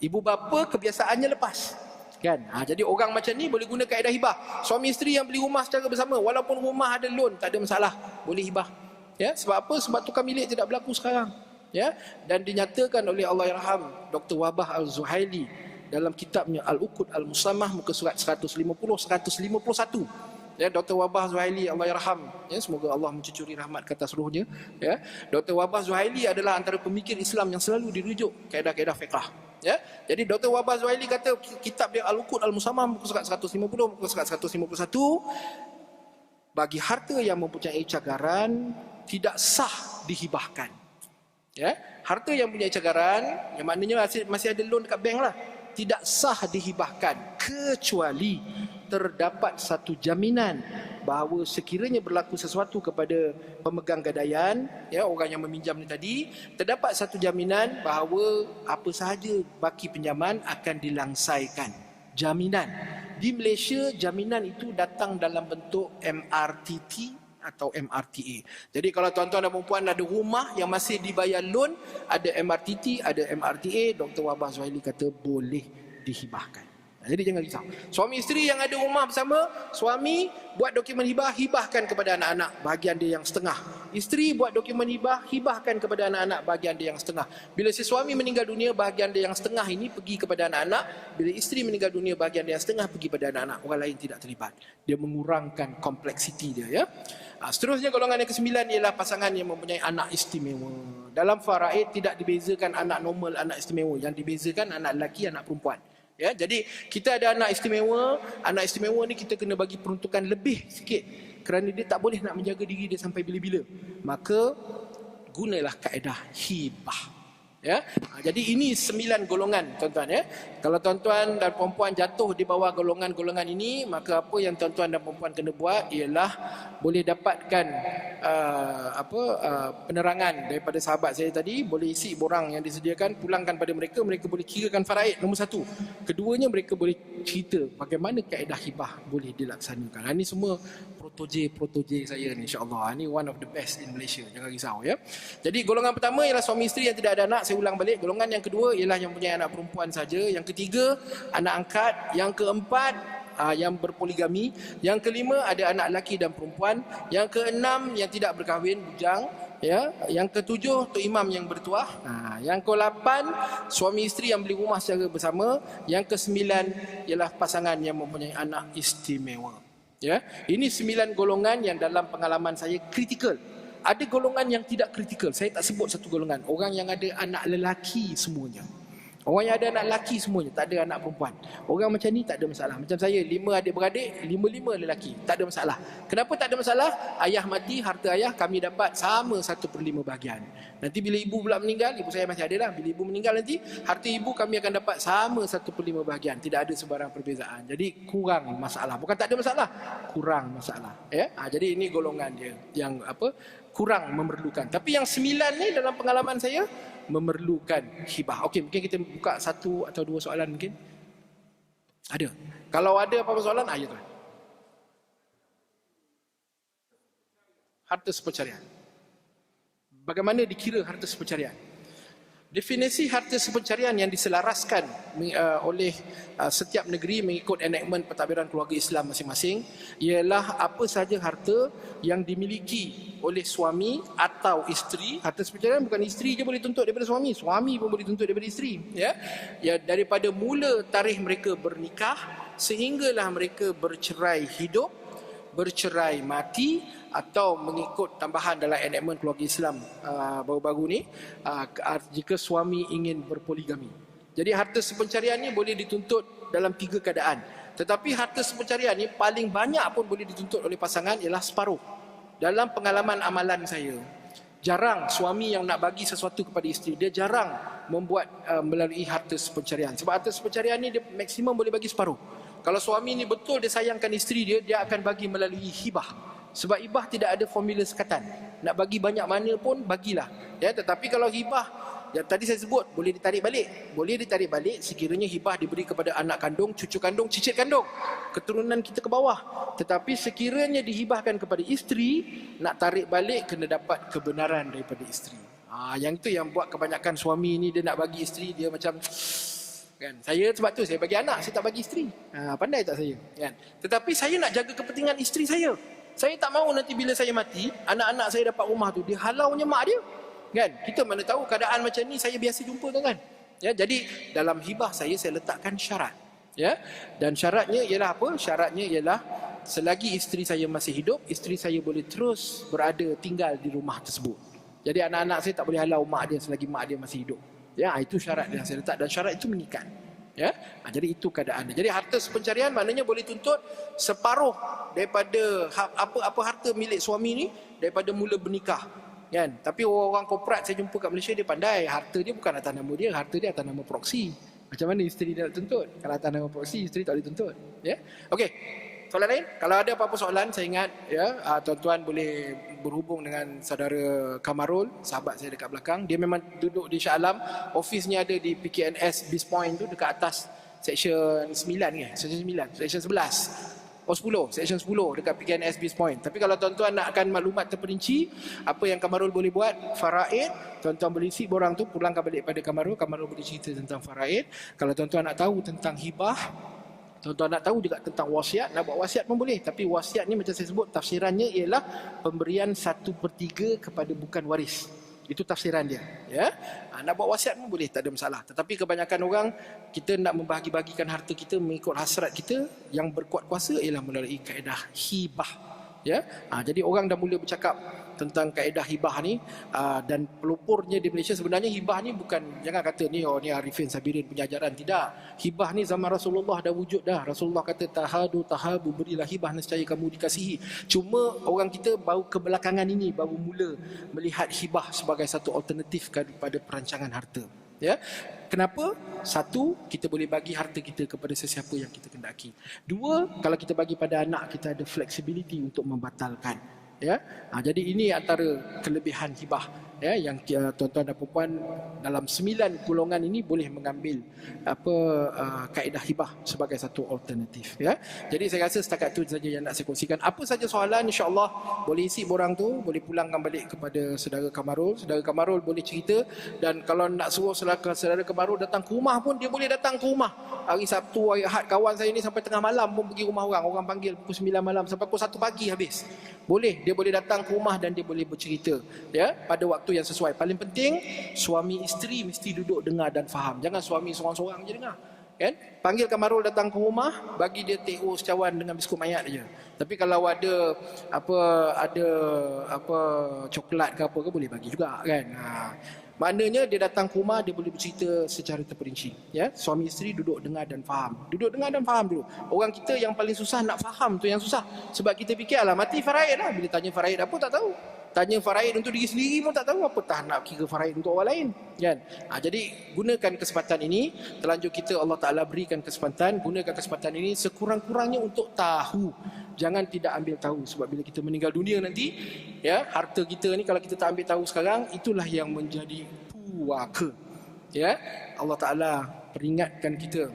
Ibu bapa kebiasaannya lepas. Kan? Jadi orang macam ni boleh guna kaedah hibah. Suami isteri yang beli rumah secara bersama, walaupun rumah ada loan, tak ada masalah, boleh hibah. Ya, sebab apa? Sebab tukar milik tidak berlaku sekarang. Ya, dan dinyatakan oleh Allahyarham Dr. Wabah Al-Zuhaili dalam kitabnya Al-Uqud Al-Muslamah muka surat 150-151. Ya, Dr. Wabah Zuhaili Allahyarham, ya, semoga Allah mencucuri rahmat ke atas rohnya. Ya, Dr. Wabah Zuhaili adalah antara pemikir Islam yang selalu dirujuk kaedah-kaedah fiqh. Ya, jadi Dr. Wabah Zuhaili kata kitab dia Al-Uqud Al-Muslamah muka surat 150, muka surat 151, bagi harta yang mempunyai cagaran tidak sah dihibahkan. Ya, harta yang punya cagaran, yang maknanya masih ada loan dekat bank lah, tidak sah dihibahkan kecuali terdapat satu jaminan bahawa sekiranya berlaku sesuatu kepada pemegang gadaian, ya, orang yang meminjam ni tadi, terdapat satu jaminan bahawa apa sahaja baki pinjaman akan dilangsaikan. Jaminan. Di Malaysia, jaminan itu datang dalam bentuk MRTT atau MRTA. Jadi kalau tuan-tuan dan perempuan ada rumah yang masih dibayar loan, ada MRTT, ada MRTA, Dr. Wabah Zuhaili kata boleh dihibahkan. Jadi jangan risau. Suami isteri yang ada rumah bersama, suami buat dokumen hibah, hibahkan kepada anak-anak bahagian dia yang setengah. Isteri buat dokumen hibah, hibahkan kepada anak-anak bahagian dia yang setengah. Bila si suami meninggal dunia, bahagian dia yang setengah ini pergi kepada anak-anak. Bila isteri meninggal dunia, bahagian dia yang setengah pergi pada anak-anak. Orang lain tidak terlibat. Dia mengurangkan kompleksiti dia, ya. Seterusnya golongan yang ke-9 ialah pasangan yang mempunyai anak istimewa. Dalam faraid tidak dibezakan anak normal, anak istimewa. Yang dibezakan anak lelaki, anak perempuan. Ya, jadi kita ada anak istimewa ni kita kena bagi peruntukan lebih sikit kerana dia tak boleh nak menjaga diri dia sampai bila-bila. Maka gunalah kaedah hibah. Ya, jadi ini 9 golongan tuan-tuan, ya. Kalau tuan-tuan dan perempuan jatuh di bawah golongan-golongan ini, maka apa yang tuan-tuan dan perempuan kena buat ialah boleh dapatkan penerangan daripada sahabat saya tadi, boleh isi borang yang disediakan, pulangkan pada mereka, mereka boleh kirakan faraid nombor 1. Keduanya, mereka boleh cerita bagaimana kaedah hibah boleh dilaksanakan. Ini semua protoje saya ni, insya-Allah. Ini one of the best in Malaysia, jangan risau, ya. Jadi golongan pertama ialah suami isteri yang tidak ada anak. Saya ulang balik, golongan yang kedua ialah yang punya anak perempuan saja. Yang ketiga, anak angkat. Yang keempat, yang berpoligami. Yang kelima, ada anak lelaki dan perempuan. Yang keenam, yang tidak berkahwin, bujang. Ya, yang ketujuh, Tok Imam yang bertuah. Yang ke-8, suami isteri yang beli rumah secara bersama. Yang ke-9 ialah pasangan yang mempunyai anak istimewa. Ya, ini 9 golongan yang dalam pengalaman saya kritikal. Ada golongan yang tidak kritikal. Saya tak sebut satu golongan. Orang yang ada anak lelaki semuanya. Orang yang ada anak lelaki semuanya, tak ada anak perempuan. Orang macam ni tak ada masalah. Macam saya, 5 adik-beradik, 5 lelaki. Tak ada masalah. Kenapa tak ada masalah? Ayah mati, harta ayah kami dapat sama 1/5 bahagian. Nanti bila ibu pula meninggal, ibu saya masih ada lah. Bila ibu meninggal nanti, harta ibu kami akan dapat sama 1/5 bahagian. Tidak ada sebarang perbezaan. Jadi kurang masalah. Bukan tak ada masalah, kurang masalah. Ya? Jadi ini golongan dia yang kurang memerlukan. Tapi yang 9 ni dalam pengalaman saya memerlukan hibah. Okey, mungkin kita buka 1 atau 2 soalan mungkin. Ada. Kalau ada apa-apa soalan, ya tuan. Harta sepencarian. Bagaimana dikira harta sepencarian? Definisi harta sepencarian yang diselaraskan oleh setiap negeri mengikut enactment pentadbiran keluarga Islam masing-masing ialah apa sahaja harta yang dimiliki oleh suami atau isteri. Harta sepencarian bukan isteri je boleh tuntut daripada suami, suami pun boleh tuntut daripada isteri. Ya, daripada mula tarikh mereka bernikah sehinggalah mereka bercerai hidup, bercerai mati, atau mengikut tambahan dalam enactment keluarga Islam baru-baru ni, jika suami ingin berpoligami. Jadi harta sepencarian ni boleh dituntut dalam 3 keadaan. Tetapi harta sepencarian ni paling banyak pun boleh dituntut oleh pasangan ialah separuh. Dalam pengalaman amalan saya, Jarang suami yang nak bagi sesuatu kepada isteri, dia jarang membuat melalui harta sepencarian. Sebab harta sepencarian ni dia maksimum boleh bagi separuh. Kalau suami ni betul dia sayangkan isteri dia, dia akan bagi melalui hibah. Sebab hibah tidak ada formula sekatan. Nak bagi banyak mana pun bagilah. Ya, tetapi kalau hibah yang tadi saya sebut boleh ditarik balik. Boleh ditarik balik sekiranya hibah diberi kepada anak kandung, cucu kandung, cicit kandung, keturunan kita ke bawah. Tetapi sekiranya dihibahkan kepada isteri, nak tarik balik kena dapat kebenaran daripada isteri. Yang itu yang buat kebanyakan suami ni dia nak bagi isteri dia macam kan. Saya sebab tu saya bagi anak, saya tak bagi isteri. Pandai tak saya? Kan? Tetapi saya nak jaga kepentingan isteri saya. Saya tak mahu nanti bila saya mati, anak-anak saya dapat rumah tu dia halaunya mak dia. Kan? Kita mana tahu keadaan macam ni saya biasa jumpa kan? Ya, jadi dalam hibah saya letakkan syarat. Ya, dan syaratnya ialah apa? Syaratnya ialah selagi isteri saya masih hidup, isteri saya boleh terus berada tinggal di rumah tersebut. Jadi anak-anak saya tak boleh halau mak dia selagi mak dia masih hidup. Ya, itu syarat yang saya letak dan syarat itu mengikat. Ya, jadi itu keadaannya. Jadi harta sepencarian maknanya boleh tuntut separuh daripada apa harta milik suami ni daripada mula bernikah. Kan? Tapi orang korporat saya jumpa kat Malaysia dia pandai. Harta dia bukan atas nama dia, harta dia atas nama proksi. Macam mana isteri dia nak tuntut? Kalau atas nama proksi, isteri tak boleh tuntut. Ya? Okey. Soalan lain? Kalau ada apa-apa soalan, saya ingat ya, tuan-tuan boleh berhubung dengan saudara Kamarul, sahabat saya dekat belakang. Dia memang duduk di Shah Alam. Ofisnya ada di PKNS Biz Point tu dekat atas section 9 ke? Section 9, section 11. 10, section 10 dekat PKNS Biz Point. Tapi kalau tuan-tuan nakkan maklumat terperinci apa yang Kamarul boleh buat, faraid, tuan-tuan boleh isi borang tu, pulangkan balik pada Kamarul boleh cerita tentang faraid. Kalau tuan-tuan nak tahu tentang hibah, tuan-tuan nak tahu juga tentang wasiat, nak buat wasiat pun boleh. Tapi wasiat ni macam saya sebut, tafsirannya ialah pemberian 1/3 kepada bukan waris. Itu tafsiran dia. Ya? Nak buat wasiat pun boleh, tak ada masalah. Tetapi kebanyakan orang, kita nak membahagi-bagikan harta kita mengikut hasrat kita, yang berkuat kuasa ialah melalui kaedah hibah. Ya? Jadi orang dah mula bercakap tentang kaedah hibah ni, dan pelopornya di Malaysia sebenarnya hibah ni bukan, jangan kata ni ni Arifin Sabirin punya ajaran, tidak. Hibah ni zaman Rasulullah dah wujud dah. Rasulullah kata tahadu tahabu, berilah hibah nescaya kamu dikasihi. Cuma orang kita baru kebelakangan ini baru mula melihat hibah sebagai satu alternatif kepada perancangan harta. Ya. Kenapa? Satu, kita boleh bagi harta kita kepada sesiapa yang kita kendaki. Dua, kalau kita bagi pada anak, kita ada flexibility untuk membatalkan. Ya, jadi ini antara kelebihan hibah. Ya, yang tuan-tuan dan puan dalam 9 golongan ini boleh mengambil kaedah hibah sebagai satu alternatif. Ya, jadi saya rasa setakat itu saja yang nak saya kongsikan. Apa saja soalan, insya-Allah boleh isi borang tu, boleh pulangkan balik kepada saudara Kamarul. Saudara Kamarul boleh cerita, dan kalau nak suruh saudara Kamarul datang ke rumah pun dia boleh datang ke rumah. Hari Sabtu, hari Ahad, kawan saya ni sampai tengah malam pun pergi rumah orang. Orang panggil pukul 9 malam sampai pukul 1 pagi habis. Boleh, dia boleh datang ke rumah dan dia boleh bercerita, ya, pada waktu yang sesuai. Paling penting, suami isteri mesti duduk dengar dan faham. Jangan suami seorang-seorang je dengar. Kan? Panggil Kamarul datang ke rumah, bagi dia teh secawan dengan biskut mayat aja. Tapi kalau ada coklat ke apa ke boleh bagi juga kan. Maknanya dia datang ke rumah, dia boleh bercerita secara terperinci. Ya, suami isteri duduk dengar dan faham. Duduk dengar dan faham dulu. Orang kita yang paling susah nak faham tu yang susah. Sebab kita fikir alah mati faraid lah. Bila tanya faraid apa tak tahu. Tanya faraid untuk diri sendiri pun tak tahu, apa tak nak kira faraid untuk orang lain. Kan? Jadi gunakan kesempatan ini, terlanjur kita Allah Ta'ala berikan kesempatan, gunakan kesempatan ini sekurang-kurangnya untuk tahu. Jangan tidak ambil tahu, sebab bila kita meninggal dunia nanti, ya, harta kita ni kalau kita tak ambil tahu sekarang, itulah yang menjadi puaka. Ya, Allah Ta'ala peringatkan kita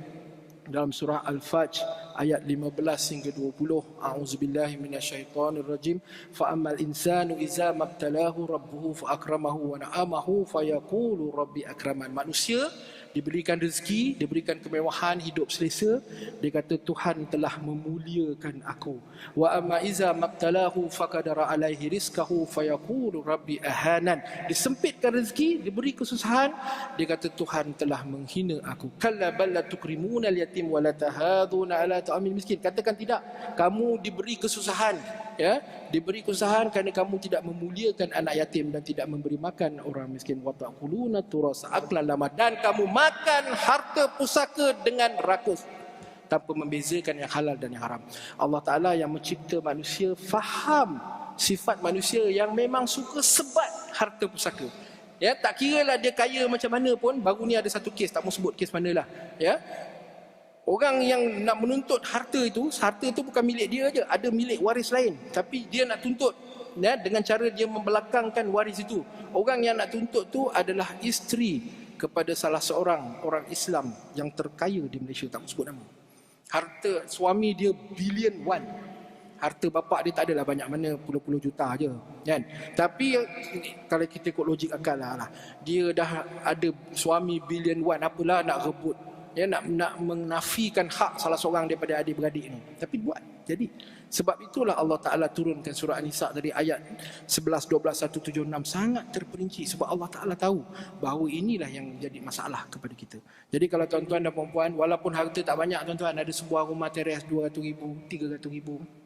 dalam surah Al-Fajr ayat 15 hingga 20. A'udzubillahi minasyaitonirrajim. Fa ammal insanu idza mabtalahu rabbuhu fa akramahu wa na'amahu fa yaqulu rabbi akraman. Manusia diberikan rezeki, diberikan kemewahan, hidup selesa, dia kata Tuhan telah memuliakan aku. Wa amma iza mabtalahu faqadara alaihi rizqahu fayaqulu rabbi ahanan. Disempitkan rezeki, diberi kesusahan, dia kata Tuhan telah menghina aku. Kalla bal la tukrimuna al-yatim wa la tahaduna ala ta'amil miskin. Katakan tidak, kamu diberi kesusahan, ya, diberi kesusahan kerana kamu tidak memuliakan anak yatim dan tidak memberi makan orang miskin. Wa ta'kuluna turasa aklan lama, dan kamu makan harta pusaka dengan rakus tanpa membezakan yang halal dan yang haram. Allah Ta'ala yang mencipta manusia faham sifat manusia yang memang suka sebat harta pusaka. Ya, tak kira lah dia kaya macam mana pun. Baru ni ada satu kes, tak mau sebut kes mana lah. Ya, orang yang nak menuntut harta itu bukan milik dia aja, ada milik waris lain. Tapi dia nak tuntut, ya, dengan cara dia membelakangkan waris itu. Orang yang nak tuntut tu adalah isteri kepada salah seorang orang Islam yang terkaya di Malaysia, tak mau sebut nama. Harta suami dia bilion one. Harta bapak dia tak adalah banyak mana, puluh-puluh juta je, kan. Tapi kalau kita ikut logik akal lah, dia dah ada suami bilion one, apalah nak rebut, ya, nak menafikan hak salah seorang daripada adik-beradik ni. Tapi buat. Jadi sebab itulah Allah Ta'ala turunkan surah An-Nisa dari ayat 11, 12, 1, 7, 6 sangat terperinci. Sebab Allah Ta'ala tahu bahawa inilah yang jadi masalah kepada kita. Jadi kalau tuan-tuan dan puan-puan, walaupun harta tak banyak tuan-tuan, ada sebuah rumah teres 200,000, 300,000,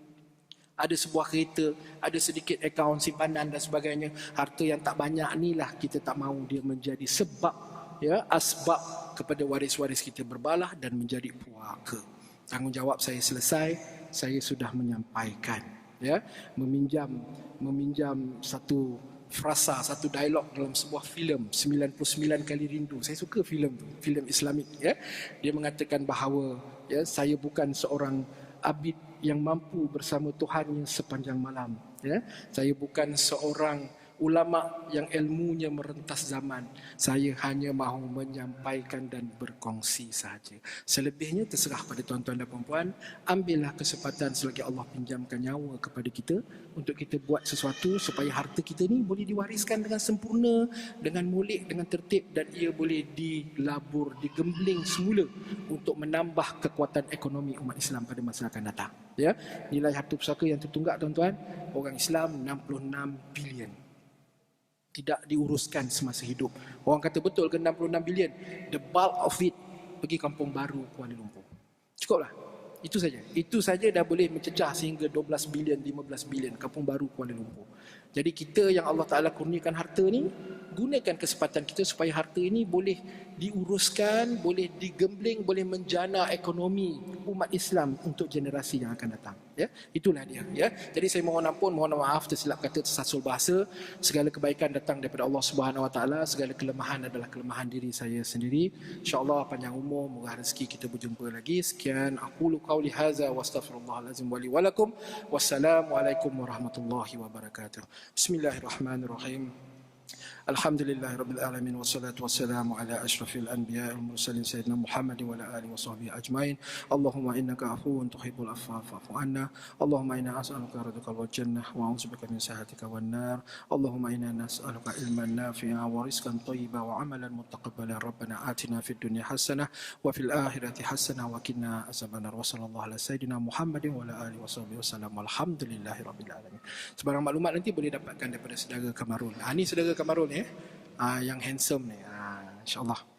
ada sebuah kereta, ada sedikit akaun simpanan dan sebagainya, harta yang tak banyak inilah kita tak mahu dia menjadi sebab, ya, asbab kepada waris-waris kita berbalah dan menjadi puaka. Tanggungjawab saya selesai, saya sudah menyampaikan, ya, meminjam satu frasa, satu dialog dalam sebuah filem 99 kali rindu. Saya suka filem tu, filem Islamik, ya. Dia mengatakan bahawa, ya, saya bukan seorang abid yang mampu bersama Tuhannya sepanjang malam, ya. Saya bukan seorang ulama yang ilmunya merentas zaman. Saya hanya mahu menyampaikan dan berkongsi sahaja. Selebihnya terserah pada tuan-tuan dan puan-puan. Ambillah kesempatan selagi Allah pinjamkan nyawa kepada kita untuk kita buat sesuatu supaya harta kita ni boleh diwariskan dengan sempurna, dengan molek, dengan tertib, dan ia boleh dilabur, digembling semula untuk menambah kekuatan ekonomi umat Islam pada masa akan datang. Ya, nilai harta pusaka yang tertunggak tuan-tuan, orang Islam 66 bilion. Tidak diuruskan semasa hidup. Orang kata betul ke 66 bilion? The bulk of it pergi Kampung Baru, Kuala Lumpur. Cukuplah. Itu saja. Itu saja dah boleh mencecah sehingga 12 bilion, 15 bilion Kampung Baru, Kuala Lumpur. Jadi kita yang Allah Ta'ala kurniakan harta ni, gunakan kesempatan kita supaya harta ini boleh diuruskan, boleh digembling, boleh menjana ekonomi umat Islam untuk generasi yang akan datang. Ya, itulah dia. Ya, jadi saya mohon ampun, mohon maaf tersilap kata, tersasul bahasa. Segala kebaikan datang daripada Allah Subhanahu Wa Taala. Segala kelemahan adalah kelemahan diri saya sendiri. InsyaAllah panjang umur, murah rezeki, kita berjumpa lagi. Sekian, aqulu qawli hadza wa astaghfirullahalazim wa li wa lakum. Wassalamualaikum warahmatullahi wabarakatuh. Bismillahirrahmanirrahim. Alhamdulillahirabbil alamin wassalatu wassalamu ala asyrafil anbiya'i wal mursalin sayyidina Muhammadin wa ala alihi washabbihi ajmain. Allahumma innaka afuwun tuhibbul afwa fa'fu anna. Allahumma inna as'aluka ridhakal wal jannah wa a'udzubika min sakhatika wan nar. Allahumma inna nas'aluka ilman nafi'a wa rizqan thayyiban wa 'amalan mutaqabbalan. Rabbana atina fid dunya hasanah wa fil akhirati hasanah wa qina azabannar. Wa sallallahu ala sayyidina Muhammadin wa ala alihi washabbihi wasallam. Alhamdulillahirabbil alamin. Sebarang maklumat nanti boleh dapatkan daripada saudara Kamarul. Ini saudara Kamarul ya. Yang handsome ni. InsyaAllah.